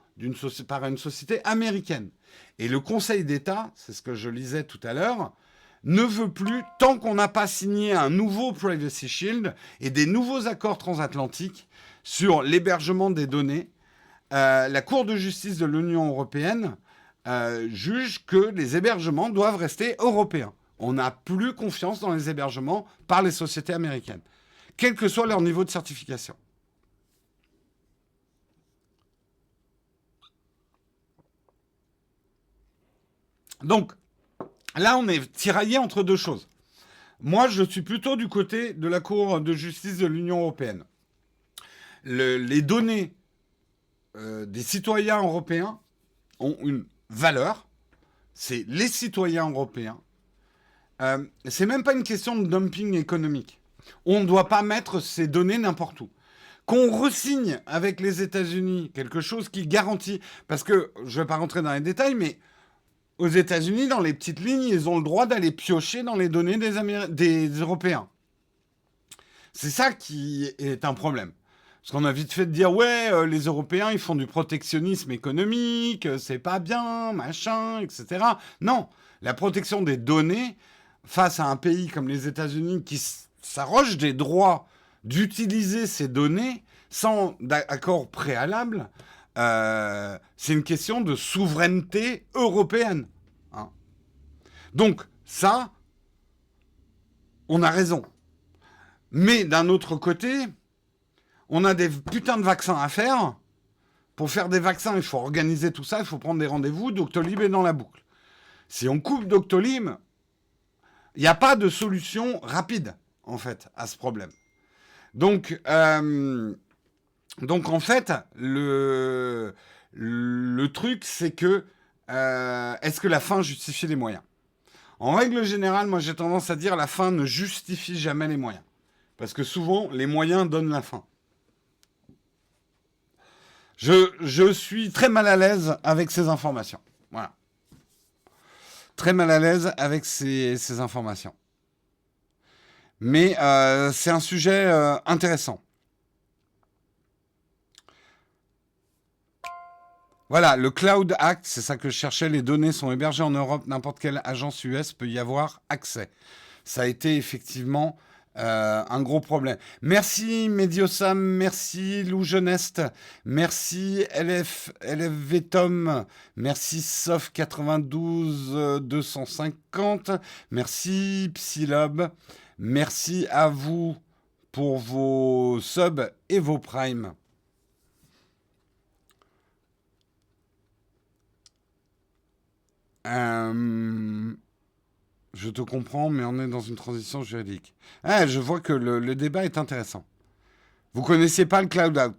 par une société américaine. Et le Conseil d'État, c'est ce que je lisais tout à l'heure, ne veut plus, tant qu'on n'a pas signé un nouveau Privacy Shield et des nouveaux accords transatlantiques sur l'hébergement des données, la Cour de justice de l'Union européenne juge que les hébergements doivent rester européens. On n'a plus confiance dans les hébergements par les sociétés américaines, quel que soit leur niveau de certification. Donc, là, on est tiraillé entre deux choses. Moi, je suis plutôt du côté de la Cour de justice de l'Union européenne. Les données des citoyens européens ont une valeur. C'est les citoyens européens. C'est même pas une question de dumping économique. On ne doit pas mettre ces données n'importe où. Qu'on resigne avec les États-Unis quelque chose qui garantit, parce que je ne vais pas rentrer dans les détails, mais aux États-Unis, dans les petites lignes, ils ont le droit d'aller piocher dans les données des Européens. C'est ça qui est un problème. Parce qu'on a vite fait de dire, ouais, les Européens, ils font du protectionnisme économique, c'est pas bien, machin, etc. Non, la protection des données face à un pays comme les États-Unis qui s'arroge des droits d'utiliser ces données sans accord préalable, c'est une question de souveraineté européenne. Hein. Donc, ça, on a raison. Mais d'un autre côté, on a des putains de vaccins à faire. Pour faire des vaccins, il faut organiser tout ça, il faut prendre des rendez-vous. Doctolib est dans la boucle. Si on coupe Doctolib, il n'y a pas de solution rapide, en fait, à ce problème. Donc en fait, le truc, c'est que est-ce que la fin justifie les moyens? En règle générale, moi j'ai tendance à dire la fin ne justifie jamais les moyens. Parce que souvent, les moyens donnent la fin. Je suis très mal à l'aise avec ces informations. Voilà. Très mal à l'aise avec ces informations. Mais c'est un sujet intéressant. Voilà, le Cloud Act, c'est ça que je cherchais. Les données sont hébergées en Europe. N'importe quelle agence US peut y avoir accès. Ça a été effectivement un gros problème. Merci Mediosam, merci Lou Geneste, merci LFV Tom, merci Sof92 250, merci Psylob, merci à vous pour vos subs et vos primes. Je te comprends, mais on est dans une transition juridique. Ah, je vois que le débat est intéressant. Vous connaissiez pas le cloud out.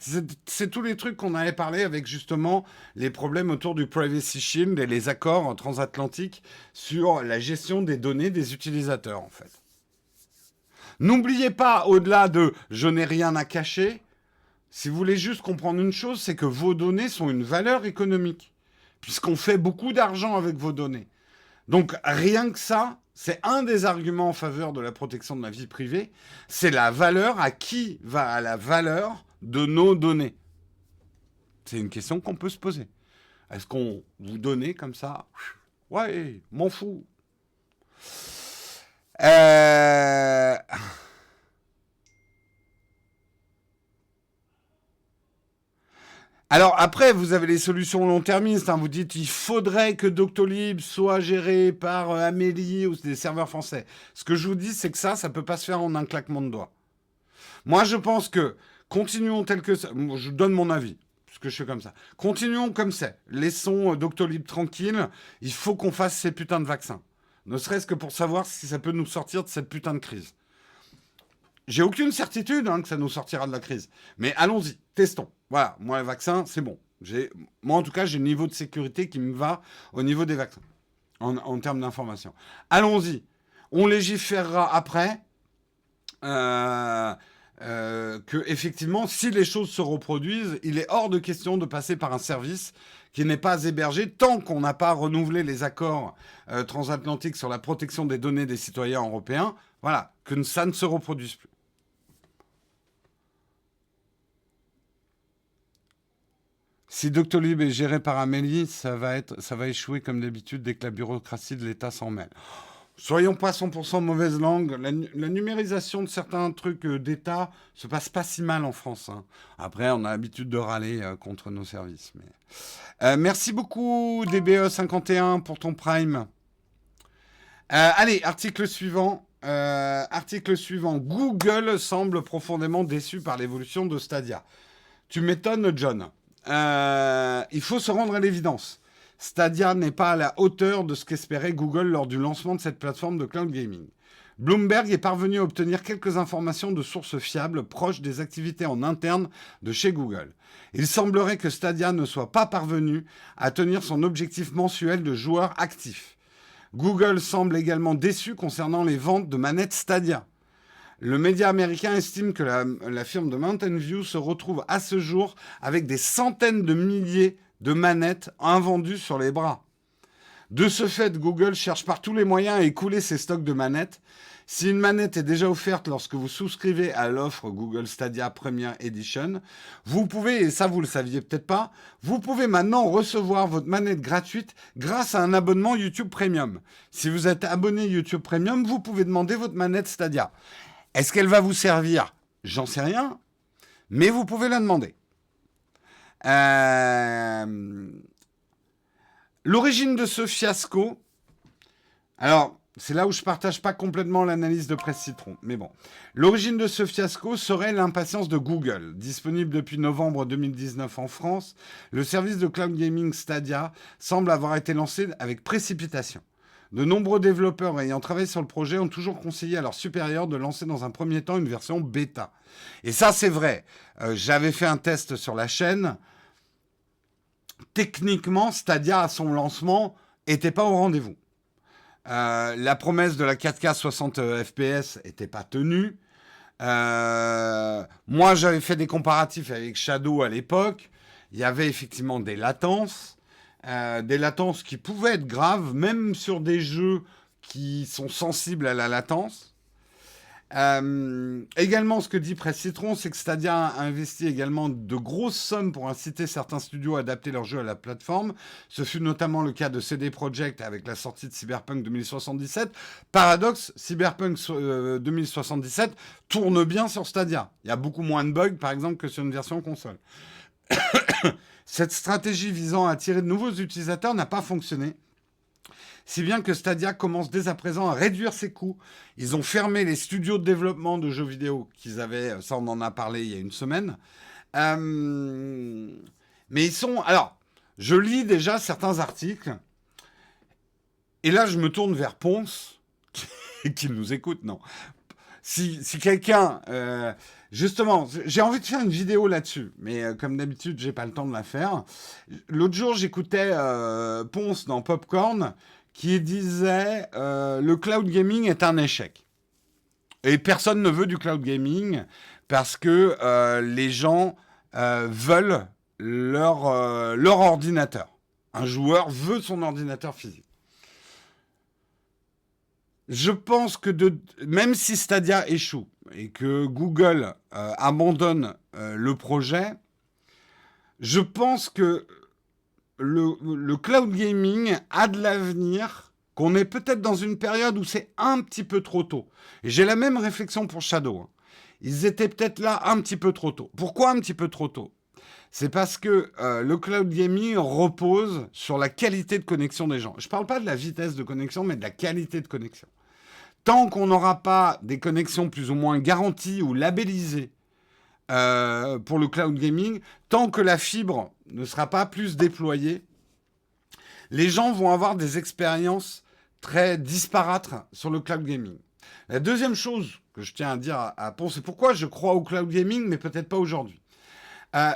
C'est tous les trucs qu'on avait parlé avec justement les problèmes autour du Privacy Shield et les accords transatlantiques sur la gestion des données des utilisateurs, en fait. N'oubliez pas, au-delà de je n'ai rien à cacher, si vous voulez juste comprendre une chose, c'est que vos données sont une valeur économique, puisqu'on fait beaucoup d'argent avec vos données. Donc rien que ça, c'est un des arguments en faveur de la protection de la vie privée, c'est la valeur, à qui va la valeur de nos données. C'est une question qu'on peut se poser. Est-ce qu'on vous donnait comme ça? Ouais, m'en fous. Euh... Alors après, vous avez les solutions long-termistes. Hein. Vous dites il faudrait que Doctolib soit géré par Amélie ou des serveurs français. Ce que je vous dis, c'est que ça peut pas se faire en un claquement de doigts. Moi, je pense que continuons tel que ça. Je donne mon avis, parce que je suis comme ça. Continuons comme c'est. Laissons Doctolib tranquille. Il faut qu'on fasse ces putains de vaccins. Ne serait-ce que pour savoir si ça peut nous sortir de cette putain de crise. J'ai aucune certitude que ça nous sortira de la crise. Mais allons-y, testons. Voilà, moi, le vaccin, c'est bon. Moi, en tout cas, j'ai le niveau de sécurité qui me va au niveau des vaccins, en termes d'information. Allons-y. On légiférera après. Que effectivement, si les choses se reproduisent, il est hors de question de passer par un service qui n'est pas hébergé tant qu'on n'a pas renouvelé les accords transatlantiques sur la protection des données des citoyens européens. Voilà, que ça ne se reproduise plus. Si Doctolib est géré par Amélie, ça va échouer comme d'habitude dès que la bureaucratie de l'État s'en mêle. Soyons pas 100% mauvaise langue. La numérisation de certains trucs d'État se passe pas si mal en France. Hein. Après, on a l'habitude de râler contre nos services. Mais... merci beaucoup, DBE51, pour ton prime. Allez, article suivant. Article suivant. Google semble profondément déçu par l'évolution de Stadia. Tu m'étonnes, John. Il faut se rendre à l'évidence. Stadia n'est pas à la hauteur de ce qu'espérait Google lors du lancement de cette plateforme de cloud gaming. Bloomberg est parvenu à obtenir quelques informations de sources fiables proches des activités en interne de chez Google. Il semblerait que Stadia ne soit pas parvenu à tenir son objectif mensuel de joueurs actifs. Google semble également déçu concernant les ventes de manettes Stadia. Le média américain estime que la firme de Mountain View se retrouve à ce jour avec des centaines de milliers de manettes invendues sur les bras. De ce fait, Google cherche par tous les moyens à écouler ses stocks de manettes. Si une manette est déjà offerte lorsque vous souscrivez à l'offre Google Stadia Premier Edition, vous pouvez, et ça vous le saviez peut-être pas, vous pouvez maintenant recevoir votre manette gratuite grâce à un abonnement YouTube Premium. Si vous êtes abonné YouTube Premium, vous pouvez demander votre manette Stadia. Est-ce qu'elle va vous servir ? J'en sais rien, mais vous pouvez la demander. L'origine de ce fiasco, alors c'est là où je partage pas complètement l'analyse de Presse Citron, mais bon. L'origine de ce fiasco serait l'impatience de Google. Disponible depuis novembre 2019 en France, le service de cloud gaming Stadia semble avoir été lancé avec précipitation. De nombreux développeurs ayant travaillé sur le projet ont toujours conseillé à leurs supérieurs de lancer dans un premier temps une version bêta. Et ça, c'est vrai. J'avais fait un test sur la chaîne. Techniquement, Stadia, à son lancement, n'était pas au rendez-vous. La promesse de la 4K 60 FPS n'était pas tenue. Moi, j'avais fait des comparatifs avec Shadow à l'époque. Il y avait effectivement des latences qui pouvaient être graves, même sur des jeux qui sont sensibles à la latence. Également, ce que dit Presse Citron, c'est que Stadia a investi également de grosses sommes pour inciter certains studios à adapter leurs jeux à la plateforme. Ce fut notamment le cas de CD Projekt avec la sortie de Cyberpunk 2077. Paradoxe, Cyberpunk 2077 tourne bien sur Stadia. Il y a beaucoup moins de bugs, par exemple, que sur une version console. Cette stratégie visant à attirer de nouveaux utilisateurs n'a pas fonctionné. Si bien que Stadia commence dès à présent à réduire ses coûts. Ils ont fermé les studios de développement de jeux vidéo qu'ils avaient, ça on en a parlé il y a une semaine. Mais ils sont... Alors, je lis déjà certains articles. Et là, je me tourne vers Ponce, qui nous écoute, non. Si quelqu'un... justement, j'ai envie de faire une vidéo là-dessus, mais comme d'habitude, j'ai pas le temps de la faire. L'autre jour, j'écoutais Ponce dans Popcorn, qui disait le cloud gaming est un échec. Et personne ne veut du cloud gaming parce que les gens veulent leur ordinateur. Un joueur veut son ordinateur physique. Je pense que même si Stadia échoue et que Google abandonne le projet, je pense que le cloud gaming a de l'avenir, qu'on est peut-être dans une période où c'est un petit peu trop tôt. Et j'ai la même réflexion pour Shadow. Ils étaient peut-être là un petit peu trop tôt. Pourquoi un petit peu trop tôt ? C'est parce que le cloud gaming repose sur la qualité de connexion des gens. Je ne parle pas de la vitesse de connexion, mais de la qualité de connexion. Tant qu'on n'aura pas des connexions plus ou moins garanties ou labellisées pour le cloud gaming, tant que la fibre ne sera pas plus déployée, les gens vont avoir des expériences très disparates sur le cloud gaming. La deuxième chose que je tiens à dire à Ponce, c'est pourquoi je crois au cloud gaming, mais peut-être pas aujourd'hui.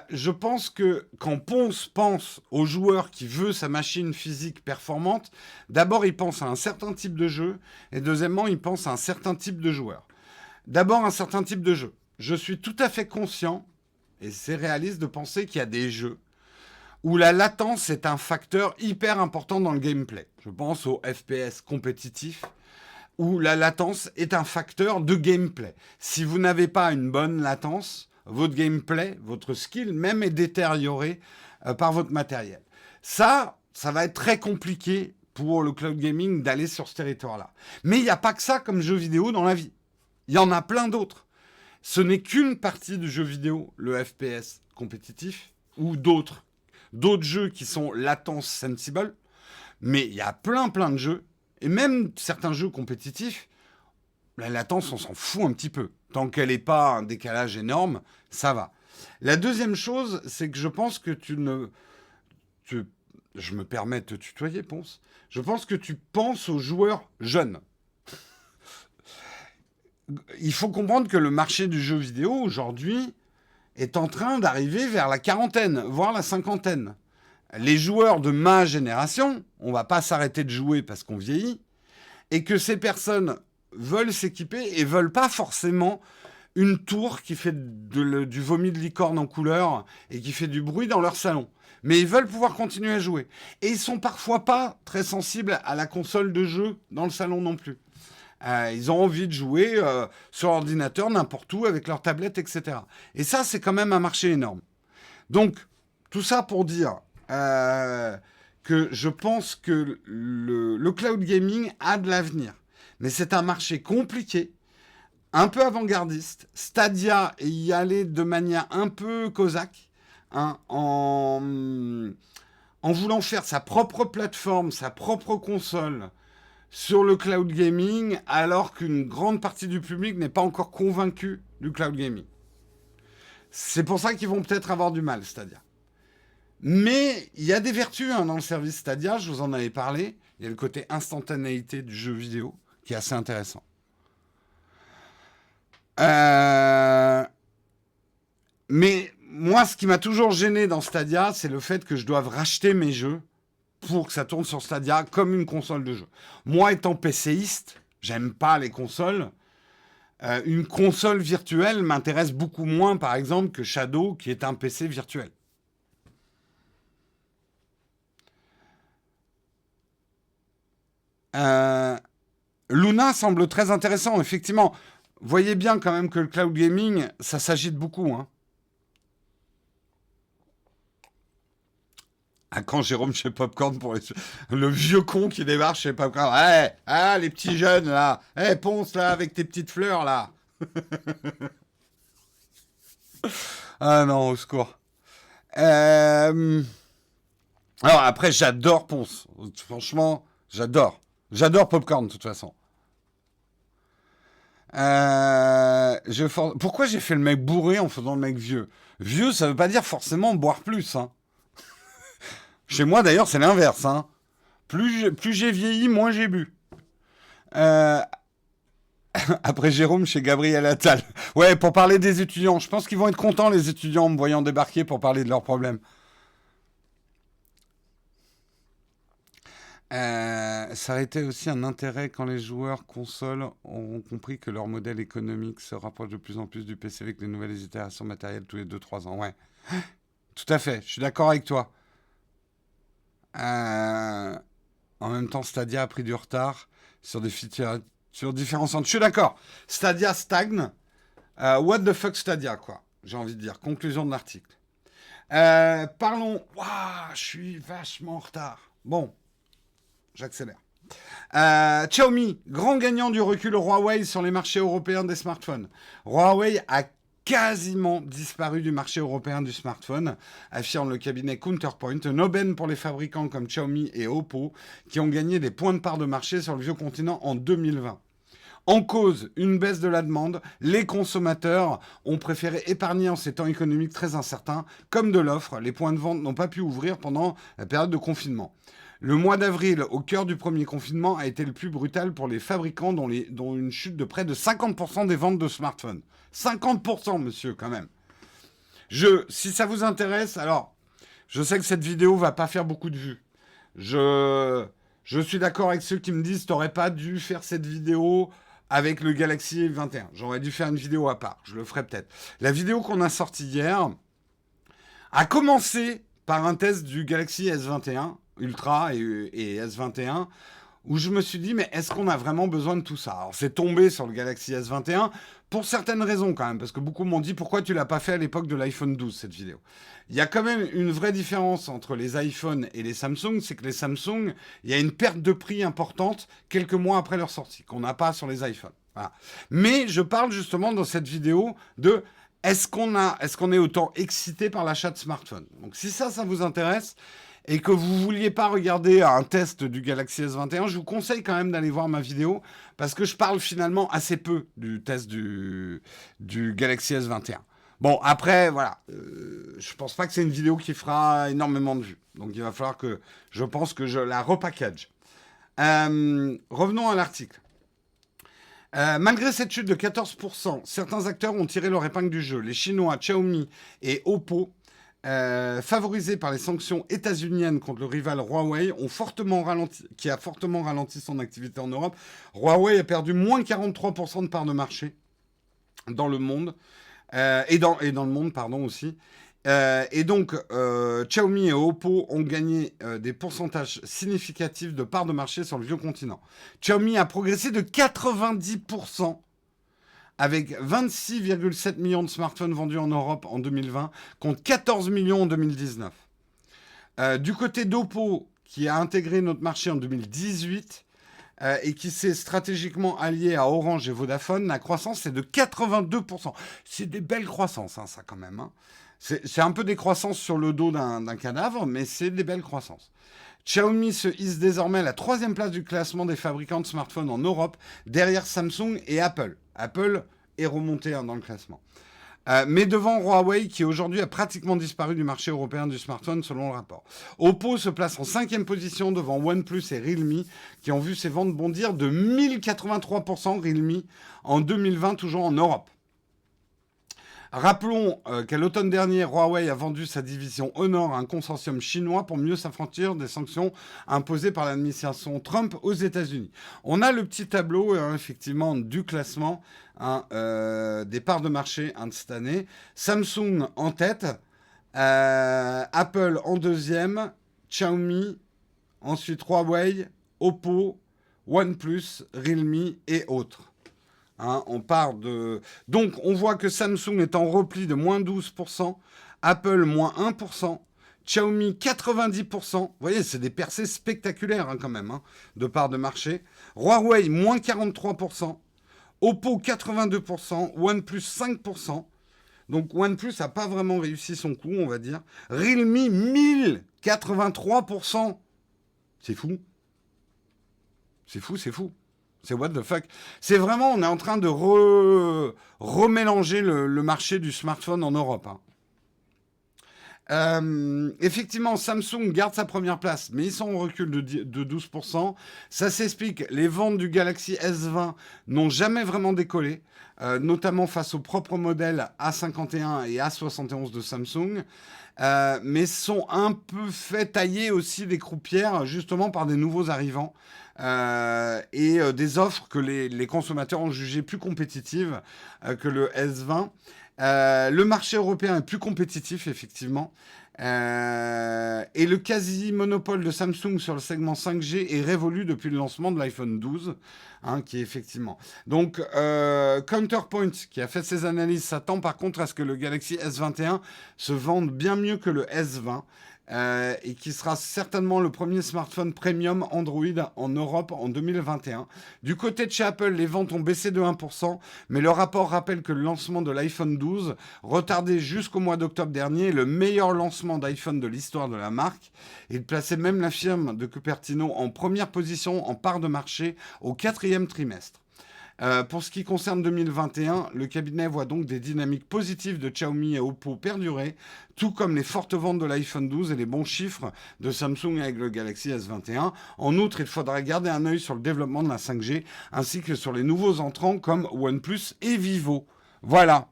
Je pense que quand Ponce pense au joueur qui veut sa machine physique performante, d'abord il pense à un certain type de jeu, et deuxièmement il pense à un certain type de joueur. D'abord un certain type de jeu. Je suis tout à fait conscient, et c'est réaliste de penser qu'il y a des jeux où la latence est un facteur hyper important dans le gameplay. Je pense aux FPS compétitifs, où la latence est un facteur de gameplay. Si vous n'avez pas une bonne latence, votre gameplay, votre skill même est détérioré par votre matériel. Ça va être très compliqué pour le cloud gaming d'aller sur ce territoire-là. Mais il n'y a pas que ça comme jeu vidéo dans la vie. Il y en a plein d'autres. Ce n'est qu'une partie du jeu vidéo, le FPS compétitif, ou d'autres jeux qui sont latence sensible. Mais il y a plein de jeux, et même certains jeux compétitifs, la latence, on s'en fout un petit peu. Tant qu'elle n'est pas un décalage énorme, ça va. La deuxième chose, c'est que je pense que je me permets de te tutoyer, Ponce. Je pense que tu penses aux joueurs jeunes. Il faut comprendre que le marché du jeu vidéo, aujourd'hui, est en train d'arriver vers la quarantaine, voire la cinquantaine. Les joueurs de ma génération, on ne va pas s'arrêter de jouer parce qu'on vieillit, et que ces personnes veulent s'équiper et veulent pas forcément une tour qui fait du vomi de licorne en couleur et qui fait du bruit dans leur salon. Mais ils veulent pouvoir continuer à jouer. Et ils sont parfois pas très sensibles à la console de jeu dans le salon non plus. Ils ont envie de jouer sur ordinateur, n'importe où, avec leur tablette, etc. Et ça, c'est quand même un marché énorme. Donc, tout ça pour dire que je pense que le cloud gaming a de l'avenir. Mais c'est un marché compliqué, un peu avant-gardiste. Stadia y allait de manière un peu cosaque, hein, en voulant faire sa propre plateforme, sa propre console sur le cloud gaming, alors qu'une grande partie du public n'est pas encore convaincu du cloud gaming. C'est pour ça qu'ils vont peut-être avoir du mal, Stadia. Mais il y a des vertus dans le service Stadia, je vous en avais parlé. Il y a le côté instantanéité du jeu vidéo, qui est assez intéressant. Mais moi, ce qui m'a toujours gêné dans Stadia, c'est le fait que je doive racheter mes jeux pour que ça tourne sur Stadia comme une console de jeu. Moi, étant PCiste, j'aime pas les consoles. Une console virtuelle m'intéresse beaucoup moins, par exemple, que Shadow, qui est un PC virtuel. Luna semble très intéressant, effectivement. Voyez bien quand même que le cloud gaming, ça s'agite beaucoup. Hein. Ah, quand Jérôme chez Popcorn pour le vieux con qui débarque chez Popcorn. Les petits jeunes là. Ponce là avec tes petites fleurs là. Ah non, au secours. Alors après, j'adore Ponce. Franchement, j'adore. J'adore Popcorn de toute façon. Pourquoi j'ai fait le mec bourré en faisant le mec vieux? Vieux, ça veut pas dire forcément boire plus. Hein. Chez moi, d'ailleurs, c'est l'inverse. Hein. Plus j'ai vieilli, moins j'ai bu. Après Jérôme, chez Gabriel Attal. Ouais, pour parler des étudiants. Je pense qu'ils vont être contents, les étudiants, en me voyant débarquer pour parler de leurs problèmes. Ça a été aussi un intérêt quand les joueurs consoles auront compris que leur modèle économique se rapproche de plus en plus du PC avec les nouvelles itérations matérielles tous les 2-3 ans. Ouais, tout à fait, je suis d'accord avec toi. En même temps, Stadia a pris du retard sur des features, sur différents centres. Je suis d'accord, Stadia stagne. What the fuck Stadia, quoi, j'ai envie de dire. Conclusion de l'article. Parlons... Waouh, je suis vachement en retard. Bon. J'accélère. Xiaomi, grand gagnant du recul Huawei sur les marchés européens des smartphones. Huawei a quasiment disparu du marché européen du smartphone, affirme le cabinet Counterpoint, une aubaine pour les fabricants comme Xiaomi et Oppo, qui ont gagné des points de part de marché sur le vieux continent en 2020. En cause, une baisse de la demande, les consommateurs ont préféré épargner en ces temps économiques très incertains. Comme de l'offre, les points de vente n'ont pas pu ouvrir pendant la période de confinement. Le mois d'avril, au cœur du premier confinement, a été le plus brutal pour les fabricants dont une chute de près de 50% des ventes de smartphones. 50%, monsieur, quand même. Si ça vous intéresse, alors, je sais que cette vidéo va pas faire beaucoup de vues. Je suis d'accord avec ceux qui me disent t'aurais pas dû faire cette vidéo avec le Galaxy S21. J'aurais dû faire une vidéo à part. Je le ferai peut-être. La vidéo qu'on a sortie hier a commencé par un test du Galaxy S21 Ultra et S21 où je me suis dit, mais est-ce qu'on a vraiment besoin de tout ça? Alors, c'est tombé sur le Galaxy S21 pour certaines raisons quand même, parce que beaucoup m'ont dit, pourquoi tu l'as pas fait à l'époque de l'iPhone 12, cette vidéo? Il y a quand même une vraie différence entre les iPhones et les Samsung, c'est que les Samsung, il y a une perte de prix importante quelques mois après leur sortie, qu'on n'a pas sur les iPhones. Voilà. Mais je parle justement dans cette vidéo de est-ce qu'on est autant excité par l'achat de smartphones? Donc si ça vous intéresse, et que vous ne vouliez pas regarder un test du Galaxy S21, je vous conseille quand même d'aller voir ma vidéo, parce que je parle finalement assez peu du test du Galaxy S21. Bon, après, voilà, je pense pas que c'est une vidéo qui fera énormément de vues. Donc il va falloir que, je pense que je la repackage. Revenons à l'article. Malgré cette chute de 14%, certains acteurs ont tiré leur épingle du jeu. Les Chinois, Xiaomi et Oppo, favorisés par les sanctions états-uniennes contre le rival Huawei, qui a fortement ralenti son activité en Europe. Huawei a perdu moins 43% de part de marché dans le monde, et dans le monde, pardon, aussi. Et donc, Xiaomi et Oppo ont gagné des pourcentages significatifs de part de marché sur le vieux continent. Xiaomi a progressé de 90%, avec 26,7 millions de smartphones vendus en Europe en 2020, contre 14 millions en 2019. Du côté d'Oppo, qui a intégré notre marché en 2018 et qui s'est stratégiquement allié à Orange et Vodafone, la croissance est de 82%. C'est des belles croissances, hein, ça quand même. Hein. C'est un peu des croissances sur le dos d'un cadavre, mais c'est des belles croissances. Xiaomi se hisse désormais à la 3e place du classement des fabricants de smartphones en Europe, derrière Samsung et Apple. Apple est remonté dans le classement. Mais devant Huawei, qui aujourd'hui a pratiquement disparu du marché européen du smartphone, selon le rapport. Oppo se place en 5e position devant OnePlus et Realme, qui ont vu ses ventes bondir de 1083%, Realme, en 2020, toujours en Europe. Rappelons qu'à l'automne dernier, Huawei a vendu sa division Honor à un consortium chinois pour mieux s'affranchir des sanctions imposées par l'administration Trump aux États-Unis. On a le petit tableau, effectivement, du classement des parts de marché de cette année. Samsung en tête, Apple en 2e, Xiaomi, ensuite Huawei, Oppo, OnePlus, Realme et autres. On part de... Donc, on voit que Samsung est en repli de moins 12%, Apple moins 1%, Xiaomi 90%. Vous voyez, c'est des percées spectaculaires quand même, de part de marché. Huawei moins 43%, Oppo 82%, OnePlus 5%. Donc, OnePlus n'a pas vraiment réussi son coup, on va dire. Realme 1083%. C'est fou. C'est fou, c'est fou. C'est what the fuck. C'est vraiment, on est en train de remélanger le marché du smartphone en Europe. Effectivement, Samsung garde sa première place, mais ils sont en recul de 12%. Ça s'explique. Les ventes du Galaxy S20 n'ont jamais vraiment décollé, notamment face aux propres modèles A51 et A71 de Samsung. Mais sont un peu fait tailler aussi des croupières, justement par des nouveaux arrivants. Et des offres que les consommateurs ont jugées plus compétitives que le S20. Le marché européen est plus compétitif, effectivement. Et le quasi-monopole de Samsung sur le segment 5G est révolu depuis le lancement de l'iPhone 12, qui est effectivement... Donc, Counterpoint, qui a fait ses analyses, s'attend par contre à ce que le Galaxy S21 se vende bien mieux que le S20 et qui sera certainement le premier smartphone premium Android en Europe en 2021. Du côté de chez Apple, les ventes ont baissé de 1%, mais le rapport rappelle que le lancement de l'iPhone 12, retardé jusqu'au mois d'octobre dernier, est le meilleur lancement d'iPhone de l'histoire de la marque. Il plaçait même la firme de Cupertino en première position en part de marché au 4e trimestre. Pour ce qui concerne 2021, le cabinet voit donc des dynamiques positives de Xiaomi et Oppo perdurer, tout comme les fortes ventes de l'iPhone 12 et les bons chiffres de Samsung avec le Galaxy S21. En outre, il faudra garder un œil sur le développement de la 5G, ainsi que sur les nouveaux entrants comme OnePlus et Vivo. Voilà.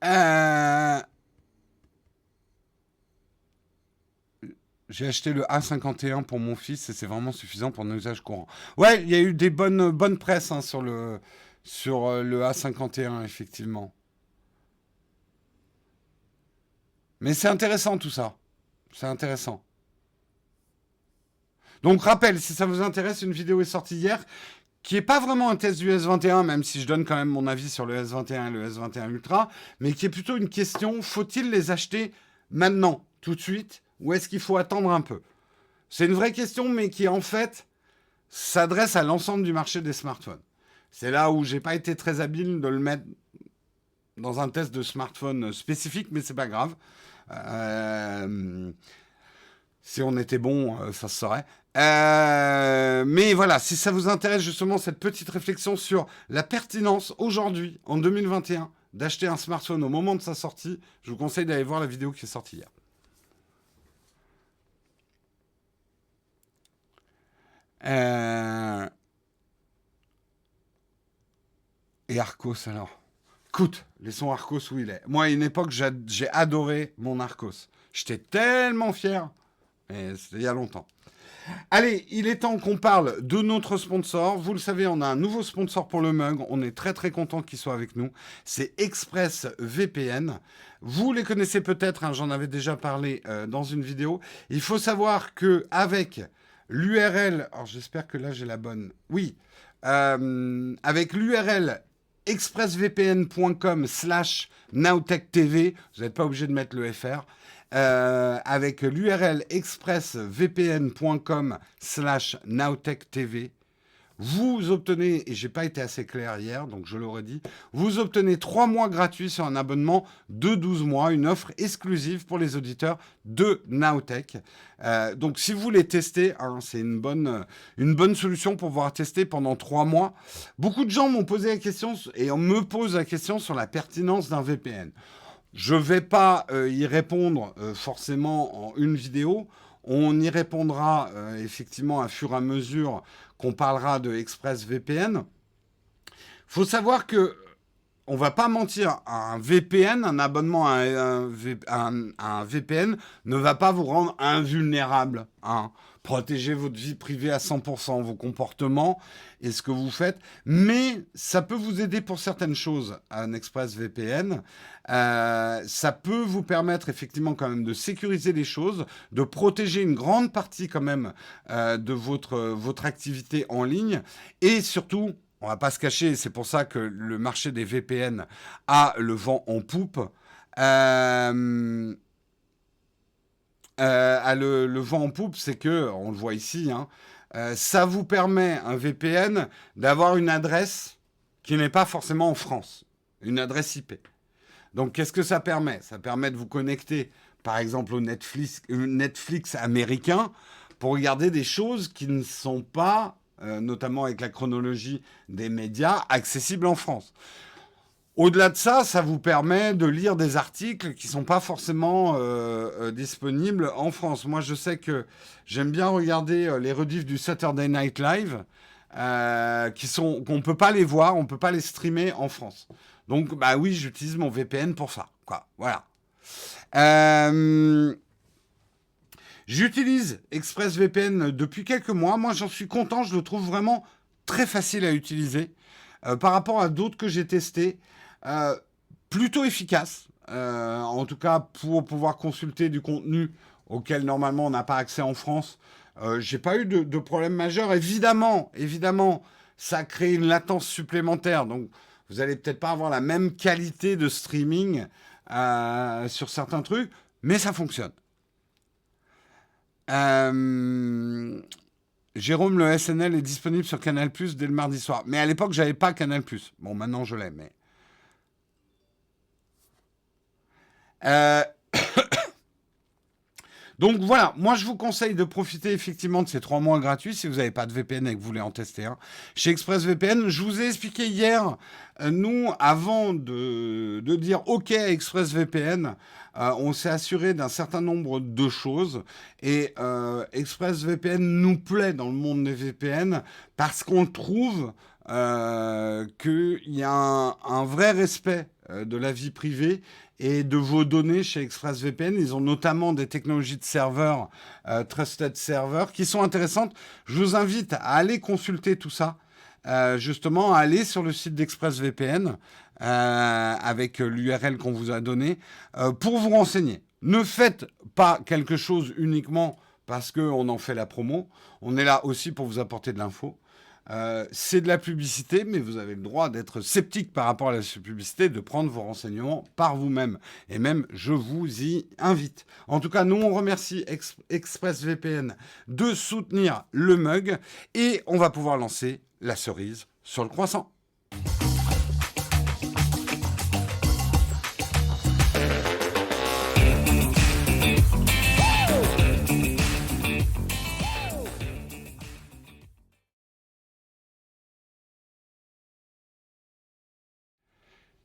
Euh, J'ai acheté le A51 pour mon fils et c'est vraiment suffisant pour un usage courant. Ouais, il y a eu des bonnes presses hein, sur le A51, effectivement. Mais c'est intéressant tout ça. C'est intéressant. Donc, rappel, si ça vous intéresse, une vidéo est sortie hier qui n'est pas vraiment un test du S21, même si je donne quand même mon avis sur le S21 et le S21 Ultra, mais qui est plutôt une question, faut-il les acheter maintenant, tout de suite, ou est-ce qu'il faut attendre un peu? C'est une vraie question, mais qui en fait s'adresse à l'ensemble du marché des smartphones. C'est là où j'ai pas été très habile de le mettre dans un test de smartphone spécifique, mais c'est pas grave. Euh, Si on était bon, ça se saurait. Mais voilà, si ça vous intéresse justement cette petite réflexion sur la pertinence aujourd'hui, en 2021, d'acheter un smartphone au moment de sa sortie, je vous conseille d'aller voir la vidéo qui est sortie hier. Euh, Et Arcos alors. Écoute, laissons Arcos où il est. Moi, à une époque, j'ai adoré mon Arcos. J'étais tellement fier. Et c'était il y a longtemps. Allez, il est temps qu'on parle de notre sponsor. Vous le savez, on a un nouveau sponsor pour le mug. On est très très content qu'il soit avec nous. C'est ExpressVPN. Vous les connaissez peut-être, hein, j'en avais déjà parlé dans une vidéo. Il faut savoir que avec l'URL, alors j'espère que là j'ai la bonne. Oui, avec l'URL expressvpn.com/nowtechtv, vous n'êtes pas obligé de mettre le FR. Avec l'URL expressvpn.com/nowtechtv, vous obtenez, et j'ai pas été assez clair hier, donc je l'aurais dit, vous obtenez 3 mois gratuits sur un abonnement de 12 mois, une offre exclusive pour les auditeurs de Nowtech. Donc si vous voulez tester, hein, c'est une bonne solution pour pouvoir tester pendant 3 mois. Beaucoup de gens m'ont posé la question, et on me pose la question sur la pertinence d'un VPN. Je ne vais pas y répondre forcément en une vidéo. On y répondra effectivement à fur et à mesure qu'on parlera de ExpressVPN. Il faut savoir que on va pas mentir, un VPN, un abonnement à un VPN ne va pas vous rendre invulnérable. Hein. Protégez votre vie privée à 100%, vos comportements et ce que vous faites. Mais ça peut vous aider pour certaines choses, un ExpressVPN. Ça peut vous permettre effectivement quand même de sécuriser les choses, de protéger une grande partie quand même de votre activité en ligne et surtout, on va pas se cacher, c'est pour ça que le marché des VPN a le vent en poupe. A le vent en poupe, c'est que, on le voit ici, hein, ça vous permet, un VPN, d'avoir une adresse qui n'est pas forcément en France, une adresse IP. Donc, qu'est-ce que ça permet? Ça permet de vous connecter, par exemple, au Netflix américain pour regarder des choses qui ne sont pas, notamment avec la chronologie des médias, accessibles en France. Au-delà de ça, ça vous permet de lire des articles qui ne sont pas forcément disponibles en France. Moi, je sais que j'aime bien regarder les rediffs du Saturday Night Live, qu'on ne peut pas les voir, on ne peut pas les streamer en France. Donc, bah oui, j'utilise mon VPN pour ça, quoi. Voilà. J'utilise ExpressVPN depuis quelques mois. Moi, j'en suis content. Je le trouve vraiment très facile à utiliser. Par rapport à d'autres que j'ai testés, euh, plutôt efficace. En tout cas, pour pouvoir consulter du contenu auquel normalement on n'a pas accès en France. J'ai pas eu de problème majeur. Évidemment, ça crée une latence supplémentaire. Donc, vous allez peut-être pas avoir la même qualité de streaming sur certains trucs. mais ça fonctionne. Euh, Jérôme, le SNL est disponible sur Canal+ dès le mardi soir. Mais à l'époque, j'avais pas Canal+. Bon, maintenant, je l'ai, mais... Euh, Donc voilà, moi je vous conseille de profiter effectivement de ces 3 mois gratuits si vous n'avez pas de VPN et que vous voulez en tester un. Chez ExpressVPN, je vous ai expliqué hier, nous, avant de dire OK à ExpressVPN, on s'est assuré d'un certain nombre de choses. Et ExpressVPN nous plaît dans le monde des VPN parce qu'on trouve qu'il y a un vrai respect de la vie privée et de vos données chez ExpressVPN. Ils ont notamment des technologies de serveurs, Trusted Server, qui sont intéressantes. Je vous invite à aller consulter tout ça, justement, à aller sur le site d'ExpressVPN avec l'URL qu'on vous a donné pour vous renseigner. Ne faites pas quelque chose uniquement parce qu'on en fait la promo. On est là aussi pour vous apporter de l'info. C'est de la publicité, mais vous avez le droit d'être sceptique par rapport à la publicité, de prendre vos renseignements par vous-même. Et même, je vous y invite. En tout cas, nous, on remercie ExpressVPN de soutenir le mug et on va pouvoir lancer la cerise sur le croissant.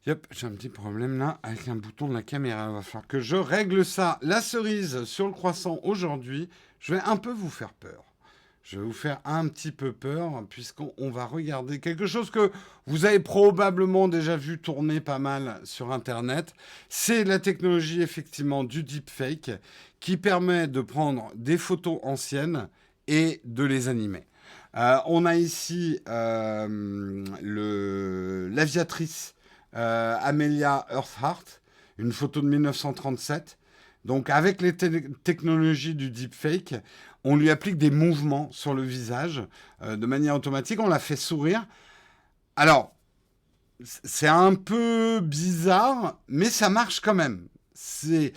Yep, j'ai un petit problème là avec un bouton de la caméra. Il va falloir que je règle ça. La cerise sur le croissant aujourd'hui, je vais un peu vous faire peur. Je vais vous faire un petit peu peur puisqu'on va regarder quelque chose que vous avez probablement déjà vu tourner pas mal sur Internet. C'est la technologie effectivement du deepfake qui permet de prendre des photos anciennes et de les animer. On a ici l'aviatrice Amelia Earhart, une photo de 1937. Donc avec les technologies du deepfake, on lui applique des mouvements sur le visage de manière automatique. On la fait sourire. Alors, c'est un peu bizarre, mais ça marche quand même. C'est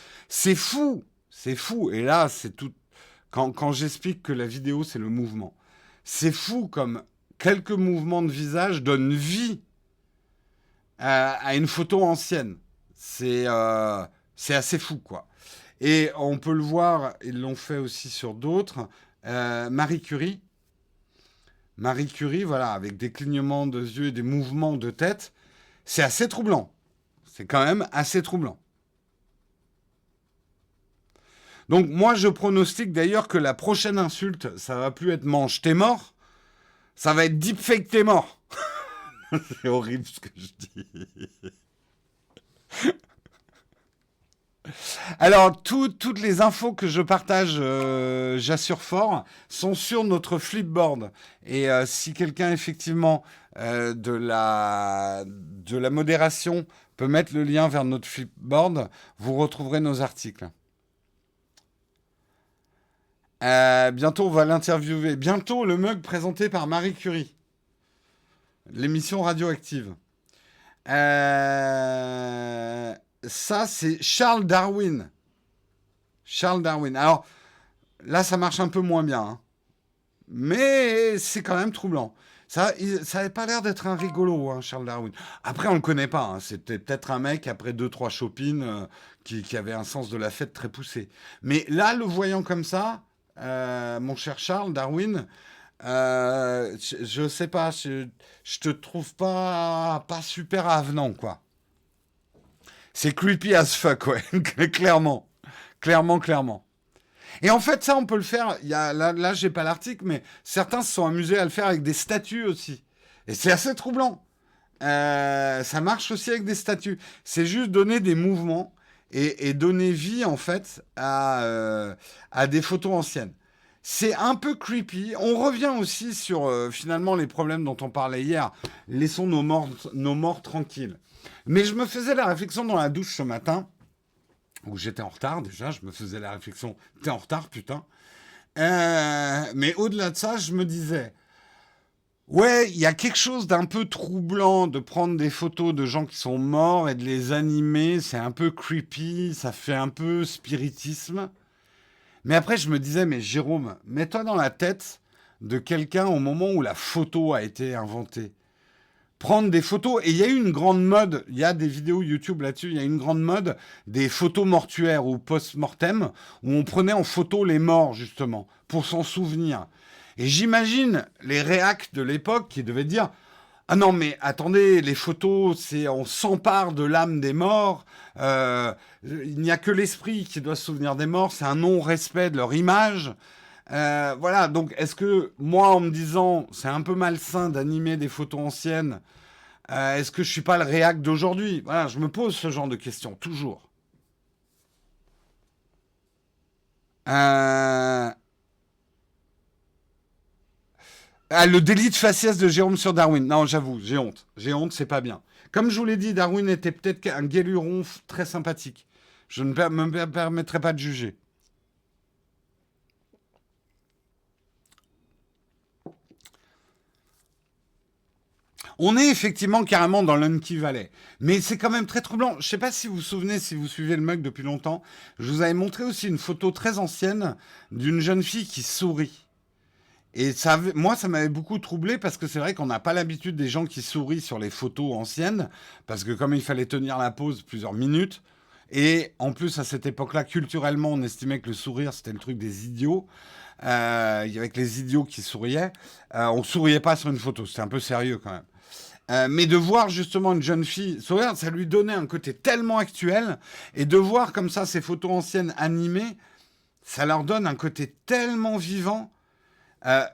fou. C'est fou. Et là, c'est tout. Quand j'explique que la vidéo, c'est le mouvement. C'est fou comme quelques mouvements de visage donnent vie à une photo ancienne. C'est assez fou, quoi. Et on peut le voir, ils l'ont fait aussi sur d'autres. Marie Curie. Marie Curie, voilà, avec des clignements de yeux et des mouvements de tête. C'est assez troublant. C'est quand même assez troublant. Donc moi, je pronostique d'ailleurs que la prochaine insulte, ça va plus être mange, t'es mort. Ça va être deepfake, t'es mort. C'est horrible ce que je dis. Alors, toutes les infos que je partage, j'assure fort, sont sur notre Flipboard. Et si quelqu'un, effectivement, de la modération peut mettre le lien vers notre Flipboard, vous retrouverez nos articles. Bientôt, on va l'interviewer. Bientôt, le mug présenté par Marie Curie. L'émission radioactive. Ça, c'est Charles Darwin. Charles Darwin. Alors, là, ça marche un peu moins bien. Hein. Mais c'est quand même troublant. Ça n'avait pas l'air d'être un rigolo, hein, Charles Darwin. Après, on ne le connaît pas. Hein. C'était peut-être un mec, après 2-3 chopines, qui avait un sens de la fête très poussé. Mais là, le voyant comme ça, mon cher Charles Darwin, je sais pas, je te trouve pas super avenant, quoi. C'est creepy as fuck, ouais, clairement. Clairement, clairement. Et en fait, ça, on peut le faire. Là, j'ai pas l'article, mais certains se sont amusés à le faire avec des statues aussi. Et c'est assez troublant. Ça marche aussi avec des statues. C'est juste donner des mouvements et donner vie, en fait, à des photos anciennes. C'est un peu creepy. On revient aussi sur, finalement, les problèmes dont on parlait hier. Laissons nos morts tranquilles. Mais je me faisais la réflexion dans la douche ce matin, où j'étais en retard déjà, je me faisais la réflexion, t'es en retard, putain. Mais au-delà de ça, je me disais, Ouais, il y a quelque chose d'un peu troublant de prendre des photos de gens qui sont morts et de les animer. C'est un peu creepy, ça fait un peu spiritisme. Mais après, je me disais, mais Jérôme, mets-toi dans la tête de quelqu'un au moment où la photo a été inventée. Prendre des photos, et il y a eu une grande mode, il y a des vidéos YouTube là-dessus, il y a une grande mode des photos mortuaires ou post-mortem, où on prenait en photo les morts, justement, pour s'en souvenir. Et j'imagine les réacs de l'époque qui devaient dire, ah non, mais attendez, les photos, c'est on s'empare de l'âme des morts. Il n'y a que l'esprit qui doit se souvenir des morts. C'est un non-respect de leur image. Voilà. Donc, est-ce que moi, en me disant, c'est un peu malsain d'animer des photos anciennes, est-ce que je suis pas le réac d'aujourd'hui? Voilà, je me pose ce genre de questions toujours. Euh, le délit de faciès de Jérôme sur Darwin. Non, j'avoue, j'ai honte. J'ai honte, c'est pas bien. Comme je vous l'ai dit, Darwin était peut-être un guéluron très sympathique. Je ne me permettrai pas de juger. On est effectivement carrément dans l'Unky Valley. Mais c'est quand même très troublant. Je ne sais pas si vous vous souvenez, si vous suivez le mug depuis longtemps, je vous avais montré aussi une photo très ancienne d'une jeune fille qui sourit. Et ça, moi, ça m'avait beaucoup troublé parce que c'est vrai qu'on n'a pas l'habitude des gens qui sourient sur les photos anciennes, parce que comme il fallait tenir la pose plusieurs minutes, et en plus à cette époque-là, culturellement, on estimait que le sourire c'était le truc des idiots. Il y avait que les idiots qui souriaient. On souriait pas sur une photo, c'était un peu sérieux quand même. Mais de voir justement une jeune fille sourire, ça lui donnait un côté tellement actuel, et de voir comme ça ces photos anciennes animées, ça leur donne un côté tellement vivant.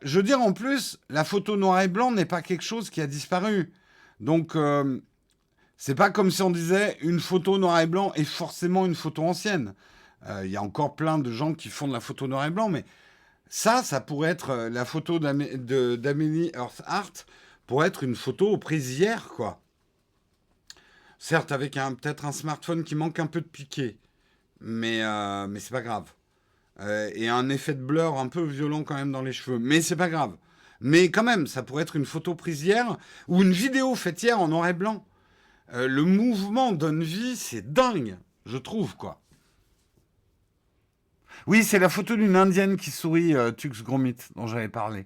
Je veux dire, en plus, la photo noir et blanc n'est pas quelque chose qui a disparu. Donc, c'est pas comme si on disait une photo noir et blanc est forcément une photo ancienne. Il y a encore plein de gens qui font de la photo noir et blanc, mais ça pourrait être la photo d'Amélie Earhart, pourrait être une photo prise hier, quoi. Certes, avec peut-être un smartphone qui manque un peu de piqué, mais c'est pas grave. Et un effet de blur un peu violent quand même dans les cheveux. Mais c'est pas grave. Mais quand même, ça pourrait être une photo prise hier ou une vidéo faite hier en noir et blanc. Le mouvement donne vie, c'est dingue, je trouve, quoi. Oui, c'est la photo d'une indienne qui sourit, Tux Gromit, dont j'avais parlé.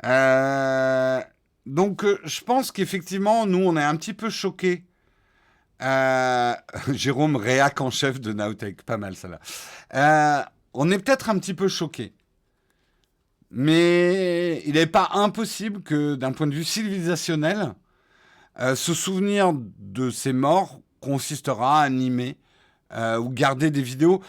Euh, je pense qu'effectivement, nous, on est un petit peu choqués. Euh, Jérôme, réac en chef de Nowtech, pas mal ça là. On est peut-être un petit peu choqués. Mais il n'est pas impossible que, d'un point de vue civilisationnel, se souvenir de ces morts consistera à animer ou garder des vidéos.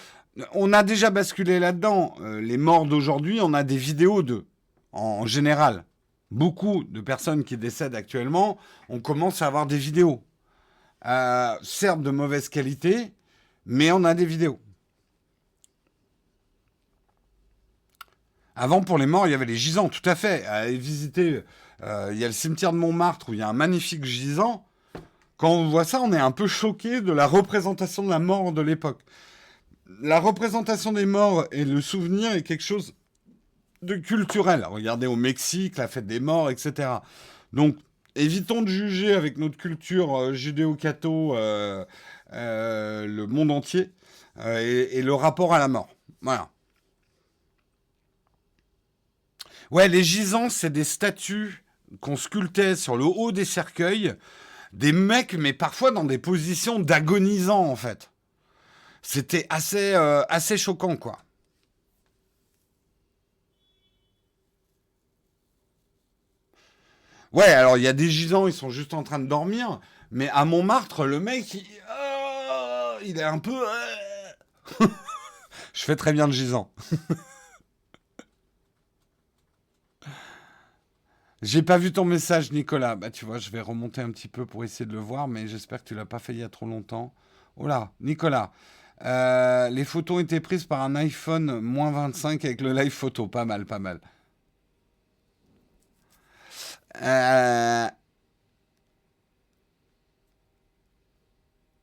On a déjà basculé là-dedans. Les morts d'aujourd'hui, on a des vidéos d'eux, en général. Beaucoup de personnes qui décèdent actuellement, on commence à avoir des vidéos. Certes de mauvaise qualité, mais on a des vidéos. Avant, pour les morts, il y avait les gisants, tout à fait. Allez visiter, il y a le cimetière de Montmartre où il y a un magnifique gisant. Quand on voit ça, on est un peu choqué de la représentation de la mort de l'époque. La représentation des morts et le souvenir est quelque chose de culturel. Regardez au Mexique, la fête des morts, etc. Donc, évitons de juger avec notre culture judéo-catho le monde entier et le rapport à la mort. Voilà. Ouais, les gisants, c'est des statues qu'on sculptait sur le haut des cercueils, des mecs, mais parfois dans des positions d'agonisants, en fait. C'était assez choquant, quoi. Ouais, alors il y a des gisants, ils sont juste en train de dormir, mais à Montmartre, le mec, il est un peu. Je fais très bien le gisant. J'ai pas vu ton message, Nicolas. Bah, tu vois, je vais remonter un petit peu pour essayer de le voir, mais j'espère que tu l'as pas fait il y a trop longtemps. Oh là, Nicolas. Les photos ont été prises par un iPhone -25 avec le live photo. Pas mal, pas mal. Euh,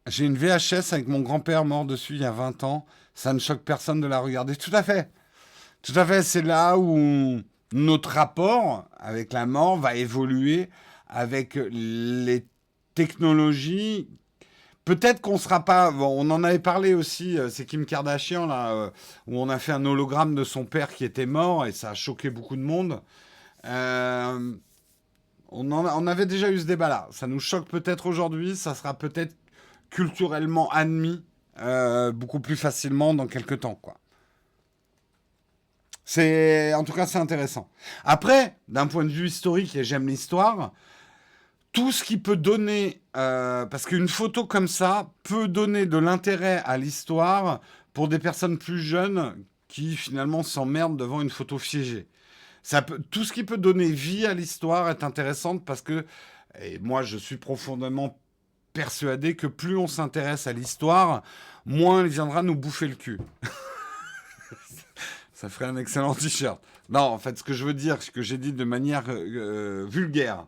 j'ai une VHS avec mon grand-père mort dessus il y a 20 ans. Ça ne choque personne de la regarder. Tout à fait. Tout à fait. C'est là où notre rapport avec la mort va évoluer avec les technologies. Peut-être qu'on sera pas. Bon, on en avait parlé aussi. C'est Kim Kardashian là, où on a fait un hologramme de son père qui était mort et ça a choqué beaucoup de monde. Euh, on avait déjà eu ce débat-là. Ça nous choque peut-être aujourd'hui. Ça sera peut-être culturellement admis beaucoup plus facilement dans quelques temps, quoi. En tout cas, c'est intéressant. Après, d'un point de vue historique, et j'aime l'histoire, tout ce qui peut donner, parce qu'une photo comme ça peut donner de l'intérêt à l'histoire pour des personnes plus jeunes qui finalement s'emmerdent devant une photo figée. Tout ce qui peut donner vie à l'histoire est intéressant parce que, et moi je suis profondément persuadé que plus on s'intéresse à l'histoire, moins elle viendra nous bouffer le cul. Ça ferait un excellent t-shirt. Non, en fait, ce que je veux dire, ce que j'ai dit de manière vulgaire,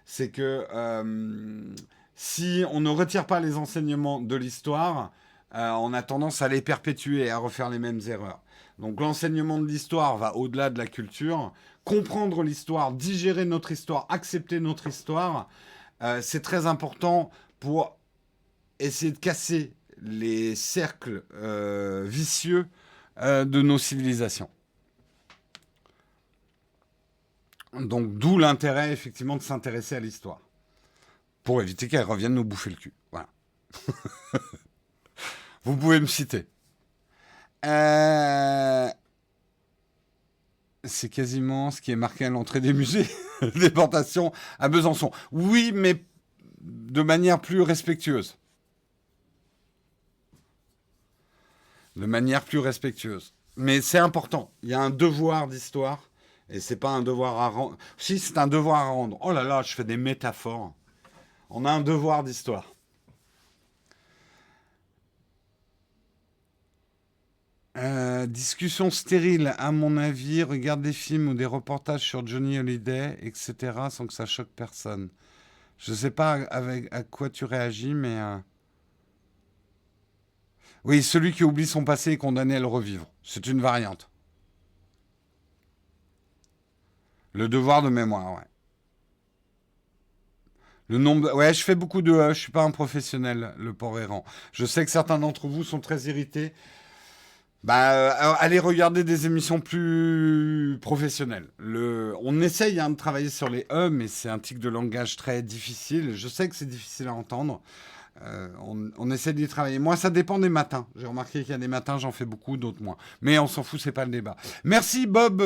c'est que si on ne retire pas les enseignements de l'histoire, on a tendance à les perpétuer et à refaire les mêmes erreurs. Donc l'enseignement de l'histoire va au-delà de la culture. Comprendre l'histoire, digérer notre histoire, accepter notre histoire, c'est très important pour essayer de casser les cercles vicieux de nos civilisations. Donc d'où l'intérêt effectivement de s'intéresser à l'histoire. Pour éviter qu'elle revienne nous bouffer le cul. Voilà. Vous pouvez me citer. C'est quasiment ce qui est marqué à l'entrée des musées. Déportation à Besançon. Oui, mais de manière plus respectueuse. De manière plus respectueuse. Mais c'est important. Il y a un devoir d'histoire. Et c'est pas un devoir à rendre. Si, c'est un devoir à rendre. Oh là là, je fais des métaphores. On a un devoir d'histoire. Discussion stérile, à mon avis. Regarde des films ou des reportages sur Johnny Hallyday, etc., sans que ça choque personne. Je sais pas à quoi tu réagis, mais... Oui, celui qui oublie son passé est condamné à le revivre. C'est une variante. Le devoir de mémoire, ouais. Le nombre... Ouais, je fais beaucoup de... je suis pas un professionnel, le port errant. Je sais que certains d'entre vous sont très irrités. Bah, allez regarder des émissions plus professionnelles. On essaye hein, de travailler sur les E, mais c'est un tic de langage très difficile. Je sais que c'est difficile à entendre. On essaie d'y travailler. Moi, ça dépend des matins. J'ai remarqué qu'il y a des matins, j'en fais beaucoup, d'autres moins. Mais on s'en fout, c'est pas le débat. Merci Bob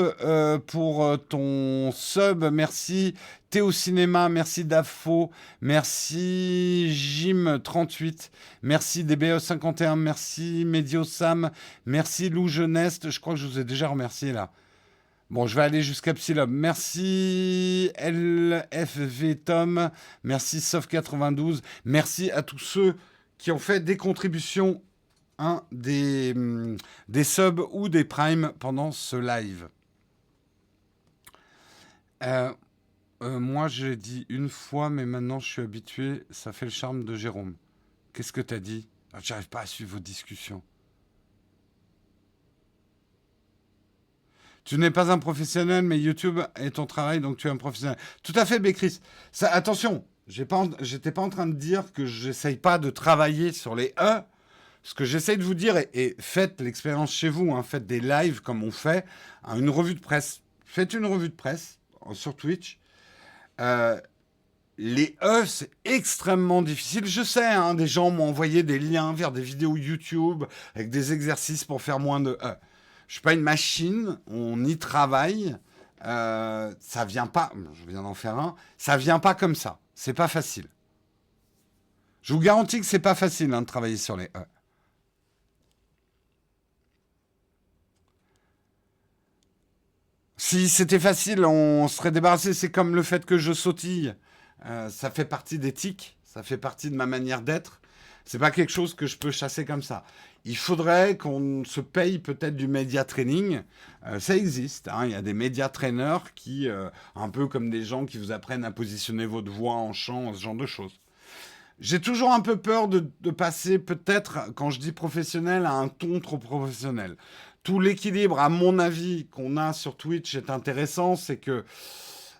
pour ton sub. Merci Théo Cinéma. Merci Dafo. Merci Jim38. Merci DBE51. Merci Mediosam. Merci Lou Jeuneste. Je crois que je vous ai déjà remercié là. Bon, je vais aller jusqu'à Psylab. Merci LFV Tom. Merci Sof92. Merci à tous ceux qui ont fait des contributions, hein, des subs ou des primes pendant ce live. Moi, j'ai dit une fois, mais maintenant je suis habitué. Ça fait le charme de Jérôme. Qu'est-ce que t'as dit? J'arrive pas à suivre vos discussions. Tu n'es pas un professionnel, mais YouTube est ton travail, donc tu es un professionnel. Tout à fait, Bécris. Ça, attention, j'étais pas en train de dire que j'essaye pas de travailler sur les E. Ce que j'essaye de vous dire, et faites l'expérience chez vous, hein, faites des lives comme on fait, hein, une revue de presse. Faites une revue de presse sur Twitch. Les E, c'est extrêmement difficile. Je sais, hein, des gens m'ont envoyé des liens vers des vidéos YouTube avec des exercices pour faire moins de E. Je suis pas une machine, on y travaille. Ça vient pas, je viens d'en faire un, ça vient pas comme ça. C'est pas facile. Je vous garantis que c'est pas facile hein, de travailler sur les E. Si c'était facile, on serait débarrassé. C'est comme le fait que je sautille. Ça fait partie des tics, ça fait partie de ma manière d'être. C'est pas quelque chose que je peux chasser comme ça. Il faudrait qu'on se paye peut-être du média training. Ça existe. Hein. Il y a des média trainers qui, un peu comme des gens qui vous apprennent à positionner votre voix en chant, ce genre de choses. J'ai toujours un peu peur de passer, peut-être, quand je dis professionnel, à un ton trop professionnel. Tout l'équilibre, à mon avis, qu'on a sur Twitch est intéressant, c'est que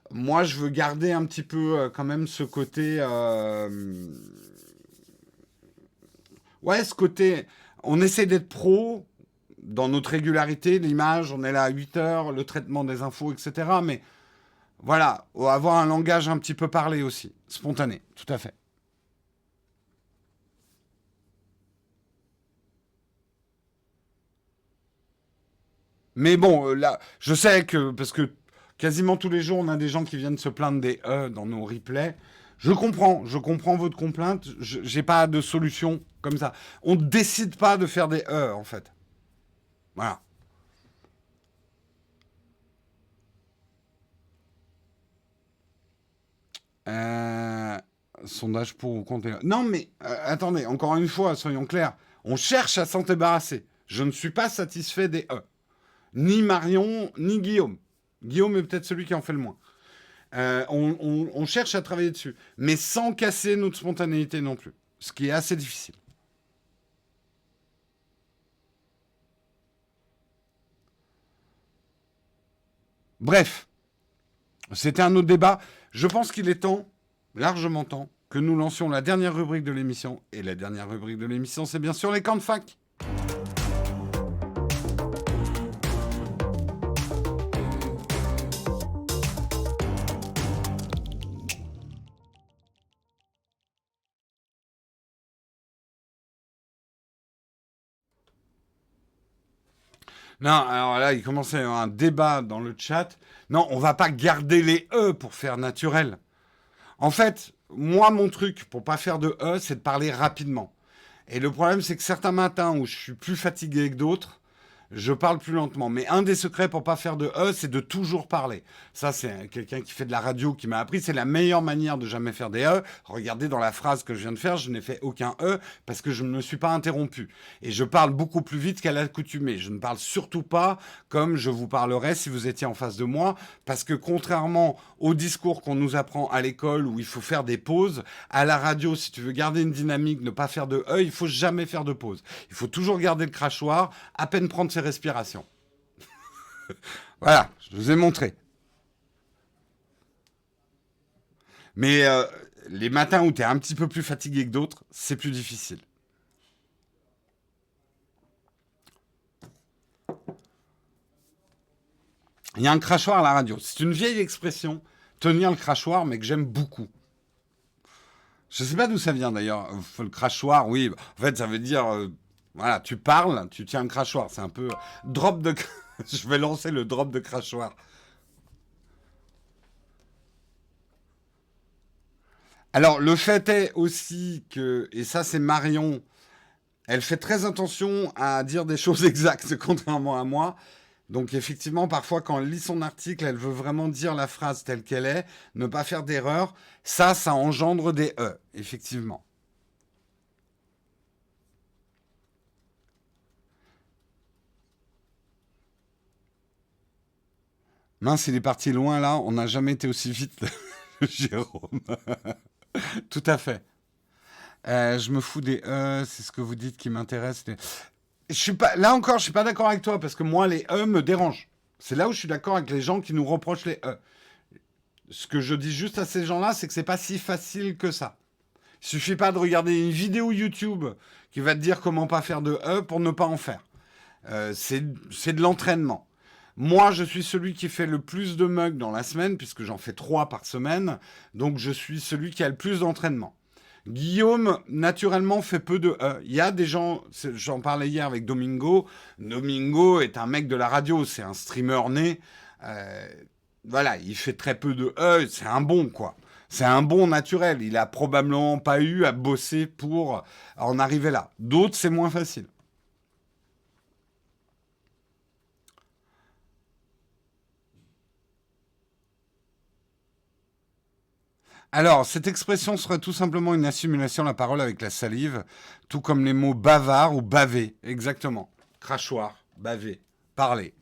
moi, je veux garder un petit peu quand même ce côté... ouais, ce côté... On essaie d'être pro dans notre régularité, l'image, on est là à 8 heures, le traitement des infos, etc. Mais voilà, avoir un langage un petit peu parlé aussi, spontané, tout à fait. Mais bon, là, je sais que, parce que quasiment tous les jours, on a des gens qui viennent se plaindre des E dans nos replays. Je comprends votre complainte. J'ai pas de solution comme ça. On ne décide pas de faire des E, en fait. Voilà. Euh, sondage pour ou contre. Non, mais attendez, encore une fois, soyons clairs. On cherche à s'en débarrasser. Je ne suis pas satisfait des E. Ni Marion, ni Guillaume. Guillaume est peut-être celui qui en fait le moins. On cherche à travailler dessus, mais sans casser notre spontanéité non plus, ce qui est assez difficile. Bref, c'était un autre débat. Je pense qu'il est temps, largement temps, que nous lancions la dernière rubrique de l'émission. Et la dernière rubrique de l'émission, c'est bien sûr les camps de fac. Non, alors là, il commençait à y avoir un débat dans le chat. Non, on va pas garder les E pour faire naturel. En fait, moi, mon truc, pour pas faire de E, c'est de parler rapidement. Et le problème, c'est que certains matins où je suis plus fatigué que d'autres, je parle plus lentement. Mais un des secrets pour pas faire de E, c'est de toujours parler. Ça, c'est quelqu'un qui fait de la radio qui m'a appris. C'est la meilleure manière de jamais faire des E. Regardez dans la phrase que je viens de faire, je n'ai fait aucun E parce que je ne me suis pas interrompu. Et je parle beaucoup plus vite qu'à l'accoutumée. Je ne parle surtout pas comme je vous parlerais si vous étiez en face de moi. Parce que contrairement au discours qu'on nous apprend à l'école où il faut faire des pauses, à la radio, si tu veux garder une dynamique, ne pas faire de E, il faut jamais faire de pause. Il faut toujours garder le crachoir, à peine prendre ses respirations. Voilà, je vous ai montré. Mais les matins où tu es un petit peu plus fatigué que d'autres, c'est plus difficile. Il y a un crachoir à la radio. C'est une vieille expression, tenir le crachoir, mais que j'aime beaucoup. Je ne sais pas d'où ça vient d'ailleurs. Le crachoir, oui. En fait, ça veut dire, voilà, tu parles, tu tiens un crachoir. C'est un peu drop de. Je vais lancer le drop de crachoir. Alors, le fait est aussi que, et ça c'est Marion, elle fait très attention à dire des choses exactes, contrairement à moi. Donc effectivement, parfois quand elle lit son article, elle veut vraiment dire la phrase telle qu'elle est, ne pas faire d'erreur. Ça engendre des E, effectivement. Mince, il est parti loin là, on n'a jamais été aussi vite, Jérôme. Tout à fait. Je me fous des E, c'est ce que vous dites qui m'intéresse. Je suis pas, là encore, je suis pas d'accord avec toi parce que moi, les E me dérangent. C'est là où je suis d'accord avec les gens qui nous reprochent les E. Ce que je dis juste à ces gens-là, c'est que c'est pas si facile que ça. Il suffit pas de regarder une vidéo YouTube qui va te dire comment pas faire de E pour ne pas en faire. C'est de l'entraînement. Moi, je suis celui qui fait le plus de mugs dans la semaine, puisque j'en fais 3 par semaine. Donc, je suis celui qui a le plus d'entraînement. Guillaume, naturellement, fait peu de E. Il y a des gens, j'en parlais hier avec Domingo. Domingo est un mec de la radio, c'est un streamer né. Euh, voilà, il fait très peu de E, c'est un bon, quoi. C'est un bon naturel. Il a probablement pas eu à bosser pour en arriver là. D'autres, c'est moins facile. Alors, cette expression serait tout simplement une assimilation de la parole avec la salive, tout comme les mots bavard ou baver. Exactement. Crachoir, baver, parler.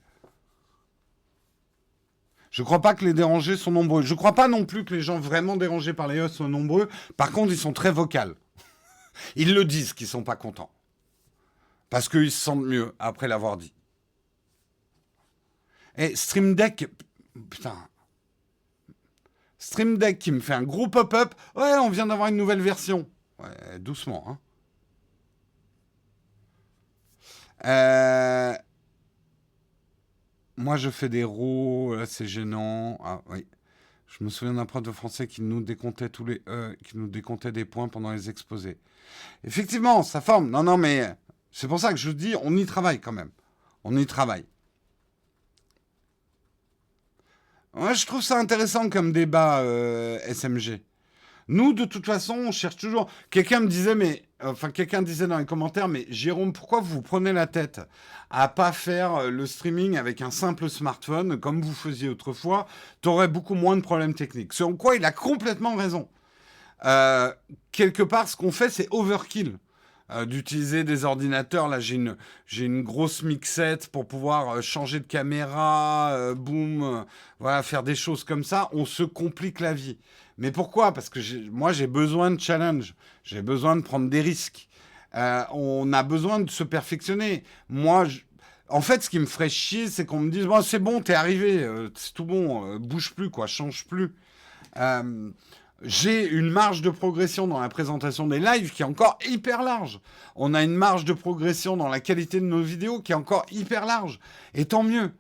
Je ne crois pas que les dérangés sont nombreux. Je ne crois pas non plus que les gens vraiment dérangés par les E sont nombreux. Par contre, ils sont très vocaux. Ils le disent qu'ils sont pas contents. Parce qu'ils se sentent mieux après l'avoir dit. Et Stream Deck, putain, Stream Deck qui me fait un gros pop-up. Ouais, on vient d'avoir une nouvelle version. Ouais, doucement, hein. Moi, je fais des rows, là, c'est gênant. Ah, oui. Je me souviens d'un prof de français qui nous décomptait tous les qui nous décomptait des points pendant les exposés. Effectivement, ça forme. Non, non, mais c'est pour ça que je dis, on y travaille quand même. On y travaille. Ouais, je trouve ça intéressant comme débat SMG. Nous, de toute façon, on cherche toujours. Quelqu'un me disait, quelqu'un disait dans les commentaires, mais Jérôme, pourquoi vous prenez la tête à pas faire le streaming avec un simple smartphone comme vous faisiez autrefois? T'aurais beaucoup moins de problèmes techniques. Sur quoi il a complètement raison. Euh, Quelque part, ce qu'on fait, c'est overkill. D'utiliser des ordinateurs. Là, j'ai une grosse mixette pour pouvoir changer de caméra, boum, voilà, faire des choses comme ça. On se complique la vie. Mais pourquoi? Parce que moi, j'ai besoin de challenge. J'ai besoin de prendre des risques. On a besoin de se perfectionner. Moi, en fait, ce qui me ferait chier, c'est qu'on me dise, bon, c'est bon, t'es arrivé, c'est tout bon, bouge plus, quoi, change plus. Euh, j'ai une marge de progression dans la présentation des lives qui est encore hyper large. On a une marge de progression dans la qualité de nos vidéos qui est encore hyper large. Et tant mieux.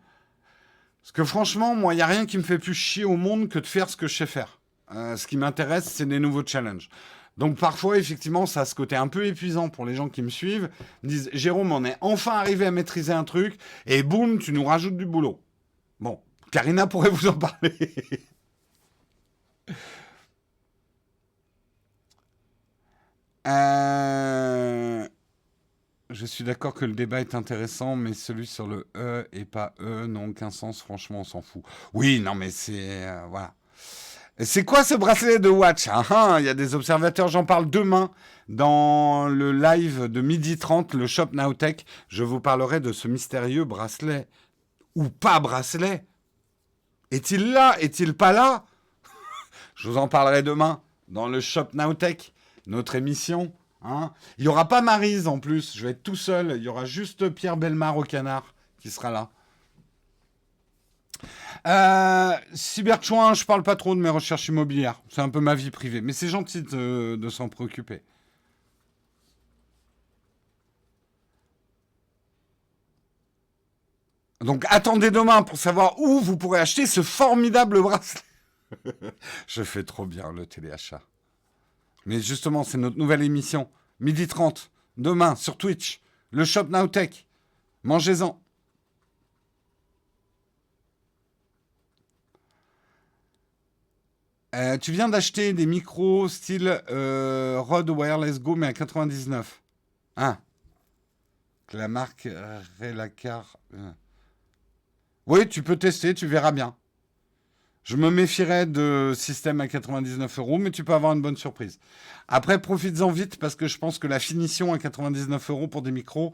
Parce que franchement, moi, il n'y a rien qui me fait plus chier au monde que de faire ce que je sais faire. Ce qui m'intéresse, c'est des nouveaux challenges. Donc parfois, effectivement, ça a ce côté un peu épuisant pour les gens qui me suivent. Ils me disent, Jérôme, on est enfin arrivé à maîtriser un truc, et boum, tu nous rajoutes du boulot. Bon, Karina pourrait vous en parler. Euh, Je suis d'accord que le débat est intéressant, mais celui sur le E et pas E n'a aucun sens. Franchement, on s'en fout. Oui, non, mais c'est... voilà. Et c'est quoi ce bracelet de Watch? Ah, ah, il y a des observateurs, j'en parle demain dans le live de 12h30, le Shop Nowtech. Je vous parlerai de ce mystérieux bracelet. Ou pas bracelet. Est-il là? Est-il pas là? Je vous en parlerai demain dans le Shop Nowtech, notre émission. Hein. Il n'y aura pas Maryse en plus, je vais être tout seul. Il y aura juste Pierre Bellemare au canard qui sera là. Cyberchouin, je parle pas trop de mes recherches immobilières. C'est un peu ma vie privée. Mais c'est gentil de s'en préoccuper. Donc attendez demain pour savoir où vous pourrez acheter ce formidable bracelet. Je fais trop bien le téléachat. Mais justement, c'est notre nouvelle émission. 12h30, demain, sur Twitch. Le Shop Nowtech. Mangez-en. Tu viens d'acheter des micros style Rode Wireless Go, mais à 99. Ah, que la marque Relacar. Oui, tu peux tester, tu verras bien. Je me méfierais de système à 99 euros, mais tu peux avoir une bonne surprise. Après, profites-en vite parce que je pense que la finition à 99 euros pour des micros.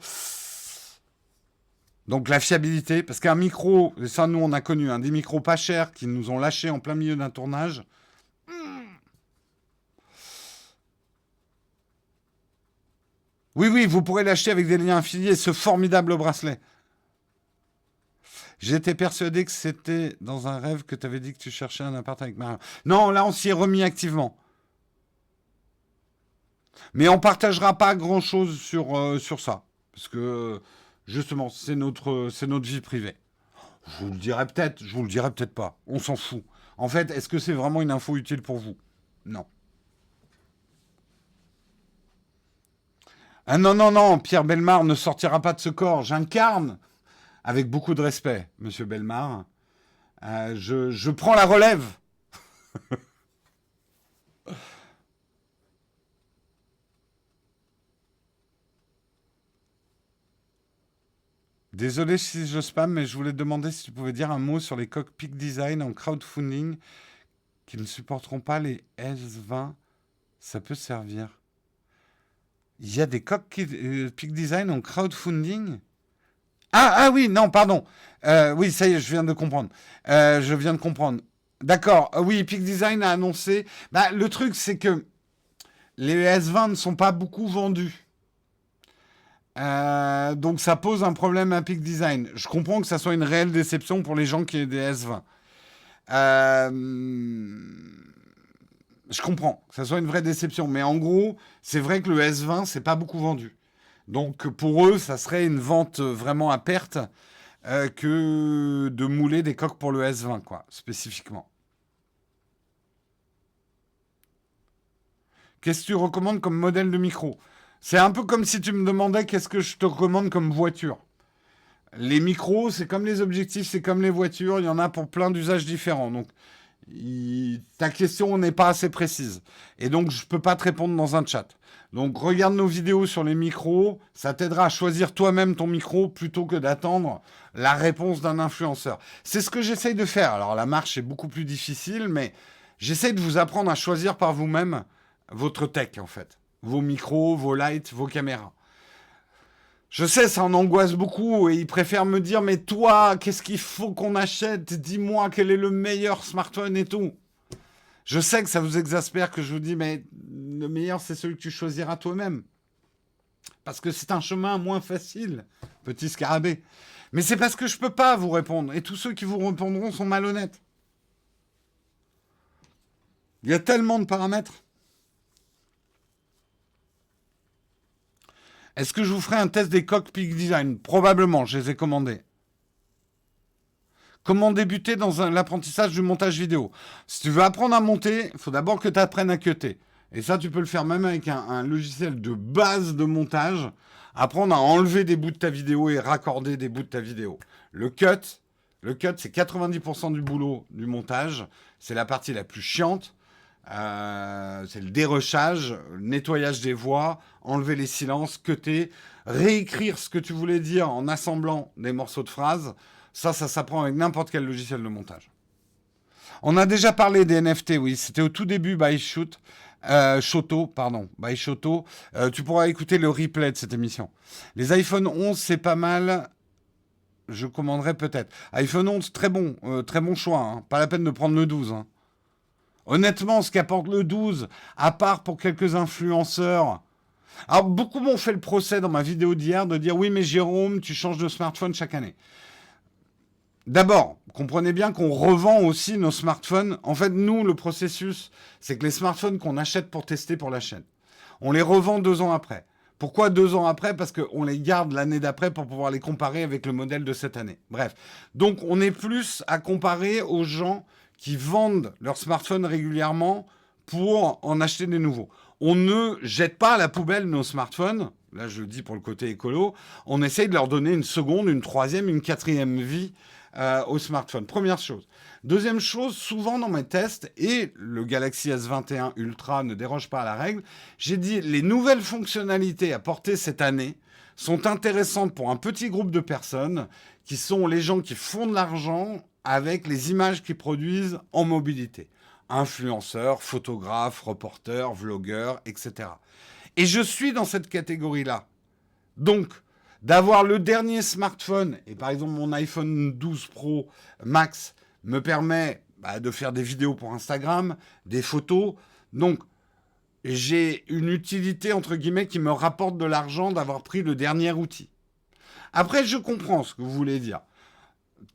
Donc la fiabilité, parce qu'un micro, et ça nous on a connu, hein, des micros pas chers qui nous ont lâchés en plein milieu d'un tournage. Oui, oui, vous pourrez l'acheter avec des liens affiliés, ce formidable bracelet. J'étais persuadé que c'était dans un rêve que tu avais dit que tu cherchais un appart avec Mario. Non, là, on s'y est remis activement. Mais on partagera pas grand-chose sur ça. Parce que, justement, c'est notre vie privée. Je vous le dirai peut-être, je vous le dirai peut-être pas. On s'en fout. En fait, est-ce que c'est vraiment une info utile pour vous? Non. Ah non, non, non, Pierre Bellemare ne sortira pas de ce corps. J'incarne, avec beaucoup de respect, Monsieur Bellemare. Je prends la relève. Désolé si je spam, mais je voulais te demander si tu pouvais dire un mot sur les cockpit design en crowdfunding qui ne supporteront pas les S20. Ça peut servir. Il y a des cockpit design en crowdfunding? Ah, ah oui, non, pardon. Oui, ça y est, je viens de comprendre. Je viens de comprendre. D'accord. Oui, Peak Design a annoncé. Bah, le truc, c'est que les S20 ne sont pas beaucoup vendus. Donc ça pose un problème à Peak Design. Je comprends que ça soit une réelle déception pour les gens qui aient des S20. Euh, je comprends que ça soit une vraie déception. Mais en gros, c'est vrai que le S20, c'est pas beaucoup vendu. Donc pour eux, ça serait une vente vraiment à perte que de mouler des coques pour le S20, quoi, spécifiquement. Qu'est-ce que tu recommandes comme modèle de micro? C'est un peu comme si tu me demandais qu'est-ce que je te recommande comme voiture. Les micros, c'est comme les objectifs, c'est comme les voitures, il y en a pour plein d'usages différents. Donc, ta question n'est pas assez précise. Et donc, je ne peux pas te répondre dans un chat. Donc, regarde nos vidéos sur les micros, ça t'aidera à choisir toi-même ton micro plutôt que d'attendre la réponse d'un influenceur. C'est ce que j'essaye de faire. Alors, la marche est beaucoup plus difficile, mais j'essaye de vous apprendre à choisir par vous-même votre tech, en fait. Vos micros, vos lights, vos caméras. Je sais, ça en angoisse beaucoup et ils préfèrent me dire, mais toi, qu'est-ce qu'il faut qu'on achète? Dis-moi quel est le meilleur smartphone et tout. Je sais que ça vous exaspère que je vous dis, mais le meilleur, c'est celui que tu choisiras toi-même. Parce que c'est un chemin moins facile, petit scarabée. Mais c'est parce que je peux pas vous répondre. Et tous ceux qui vous répondront sont malhonnêtes. Il y a tellement de paramètres. Est-ce que je vous ferai un test des coques Peak Design? Probablement, je les ai commandés. Comment débuter dans l'apprentissage du montage vidéo? Si tu veux apprendre à monter, il faut d'abord que tu apprennes à cutter. Et ça, tu peux le faire même avec un logiciel de base de montage. Apprendre à enlever des bouts de ta vidéo et raccorder des bouts de ta vidéo. Le cut, c'est 90% du boulot du montage. C'est la partie la plus chiante. C'est le dérochage, le nettoyage des voix, enlever les silences, cutter, réécrire ce que tu voulais dire en assemblant des morceaux de phrases. Ça s'apprend avec n'importe quel logiciel de montage. On a déjà parlé des NFT, oui. C'était au tout début by Shoto, pardon. By Shoto. Tu pourras écouter le replay de cette émission. Les iPhone 11, c'est pas mal. Je commanderai peut-être. iPhone 11, très bon choix. Hein. Pas la peine de prendre le 12. Hein. Honnêtement, ce qu'apporte le 12, à part pour quelques influenceurs. Alors, beaucoup m'ont fait le procès dans ma vidéo d'hier de dire oui, mais Jérôme, tu changes de smartphone chaque année. D'abord, comprenez bien qu'on revend aussi nos smartphones. En fait, nous, le processus, c'est que les smartphones qu'on achète pour tester pour la chaîne, on les revend 2 ans après. Pourquoi 2 ans après? Parce qu'on les garde l'année d'après pour pouvoir les comparer avec le modèle de cette année. Bref. Donc, on est plus à comparer aux gens qui vendent leurs smartphones régulièrement pour en acheter des nouveaux. On ne jette pas à la poubelle nos smartphones. Là, je le dis pour le côté écolo. On essaye de leur donner une seconde, une troisième, une quatrième vie au smartphone. Première chose. Deuxième chose, souvent dans mes tests, et le Galaxy S21 Ultra ne déroge pas à la règle, j'ai dit les nouvelles fonctionnalités apportées cette année sont intéressantes pour un petit groupe de personnes qui sont les gens qui font de l'argent avec les images qu'ils produisent en mobilité. Influenceurs, photographes, reporters, vlogueurs, etc. Et je suis dans cette catégorie-là. Donc, d'avoir le dernier smartphone, et par exemple mon iPhone 12 Pro Max me permet de faire des vidéos pour Instagram, des photos. Donc, j'ai une utilité, entre guillemets, qui me rapporte de l'argent d'avoir pris le dernier outil. Après, je comprends ce que vous voulez dire.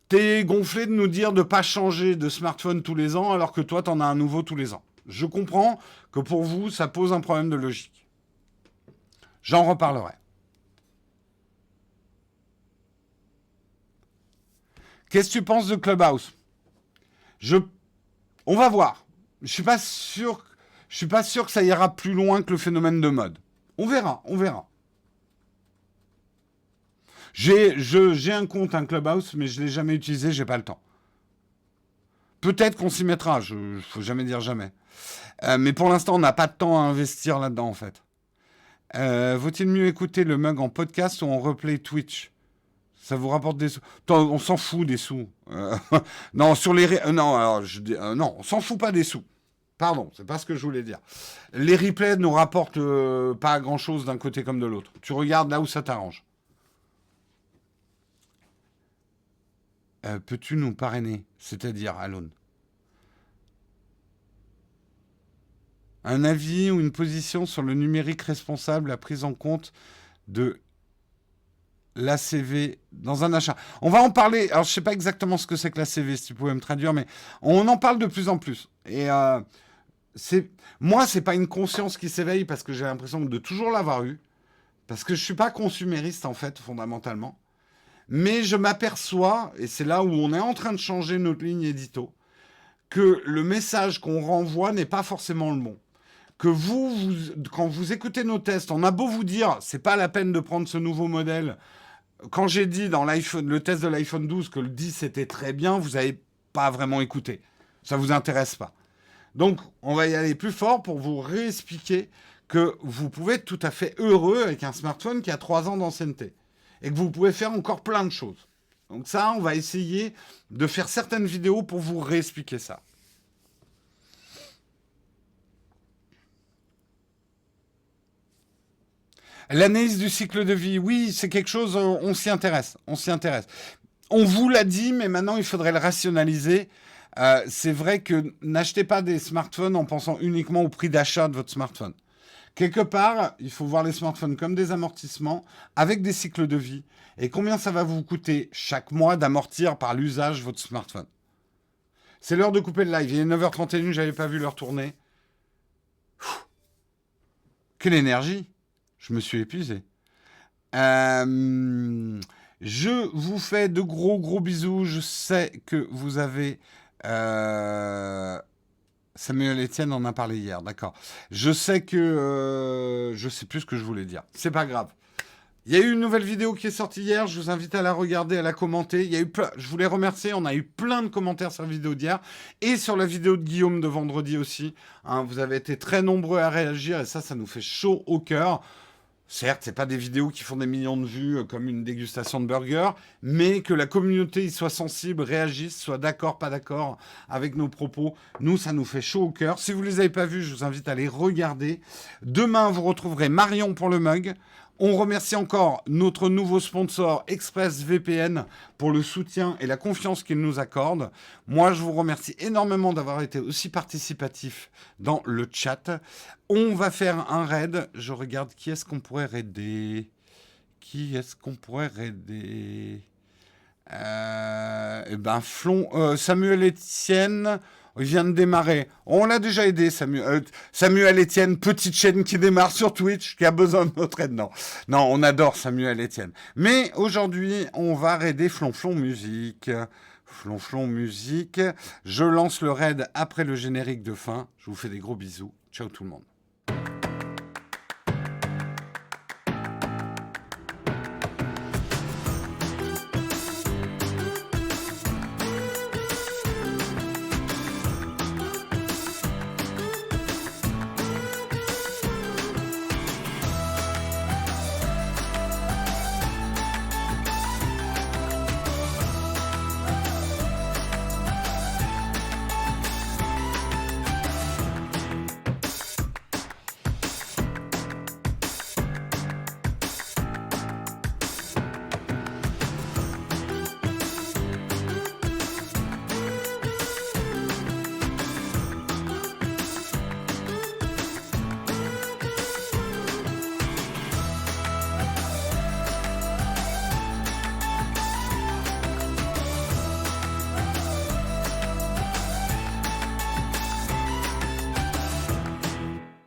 T'es gonflé de nous dire de ne pas changer de smartphone tous les ans, alors que toi, t'en as un nouveau tous les ans. Je comprends que pour vous, ça pose un problème de logique. J'en reparlerai. Qu'est-ce que tu penses de Clubhouse? je, On va voir. Je suis pas sûr. Je suis pas sûr que ça ira plus loin que le phénomène de mode. On verra, on verra. J'ai un compte, un Clubhouse, mais je l'ai jamais utilisé, j'ai pas le temps. Peut-être qu'on s'y mettra, faut jamais dire jamais. Mais pour l'instant, on n'a pas de temps à investir là-dedans, en fait. Vaut-il mieux écouter le mug en podcast ou en replay Twitch? Ça vous rapporte des sous. On s'en fout des sous. Non, sur les non, alors non, on s'en fout pas des sous. Pardon, c'est pas ce que je voulais dire. Les replays nous rapportent pas grand-chose d'un côté comme de l'autre. Tu regardes là où ça t'arrange. Peux-tu nous parrainer? C'est-à-dire, Alone. Un avis ou une position sur le numérique responsable, la prise en compte de l'ACV dans un achat. On va en parler. Alors, je ne sais pas exactement ce que c'est que l'ACV, si tu pouvais me traduire, mais on en parle de plus en plus. Et moi, c'est pas une conscience qui s'éveille parce que j'ai l'impression de toujours l'avoir eu. Parce que je suis pas consumériste, en fait, fondamentalement. Mais je m'aperçois, et c'est là où on est en train de changer notre ligne édito, que le message qu'on renvoie n'est pas forcément le bon. Que quand vous écoutez nos tests, on a beau vous dire, c'est pas la peine de prendre ce nouveau modèle. Quand j'ai dit dans le test de l'iPhone 12 que le 10 était très bien, vous n'avez pas vraiment écouté. Ça vous intéresse pas. Donc, on va y aller plus fort pour vous réexpliquer que vous pouvez être tout à fait heureux avec un smartphone qui a 3 ans d'ancienneté. Et que vous pouvez faire encore plein de choses. Donc ça, on va essayer de faire certaines vidéos pour vous réexpliquer ça. L'analyse du cycle de vie, oui, c'est quelque chose, on s'y intéresse. On s'y intéresse. On vous l'a dit, mais maintenant, il faudrait le rationaliser. C'est vrai que n'achetez pas des smartphones en pensant uniquement au prix d'achat de votre smartphone. Quelque part, il faut voir les smartphones comme des amortissements avec des cycles de vie. Et combien ça va vous coûter chaque mois d'amortir par l'usage votre smartphone. C'est l'heure de couper le live. Il est 9h31, je n'avais pas vu l'heure tourner. Quelle énergie! Je me suis épuisé. Je vous fais de gros bisous. Je sais que vous avez... Samuel Etienne en a parlé hier, d'accord. Je sais que... je sais plus ce que je voulais dire. C'est pas grave. Il y a eu une nouvelle vidéo qui est sortie hier. Je vous invite à la regarder, à la commenter. Je voulais remercier. On a eu plein de commentaires sur la vidéo d'hier et sur la vidéo de Guillaume de vendredi aussi. Hein, vous avez été très nombreux à réagir et ça nous fait chaud au cœur. Certes, c'est pas des vidéos qui font des millions de vues comme une dégustation de burger, mais que la communauté y soit sensible, réagisse, soit d'accord, pas d'accord avec nos propos. Nous, ça nous fait chaud au cœur. Si vous les avez pas vus, je vous invite à les regarder. Demain, vous retrouverez Marion pour le mug. On remercie encore notre nouveau sponsor ExpressVPN pour le soutien et la confiance qu'il nous accorde. Moi, je vous remercie énormément d'avoir été aussi participatif dans le chat. On va faire un raid. Je regarde qui est-ce qu'on pourrait raider. Samuel Etienne... Il vient de démarrer. On l'a déjà aidé, Samuel. Samuel Etienne, petite chaîne qui démarre sur Twitch, qui a besoin de notre aide. Non, on adore Samuel Etienne. Mais aujourd'hui, on va raider Flonflon Musique. Flonflon Musique. Je lance le raid après le générique de fin. Je vous fais des gros bisous. Ciao tout le monde.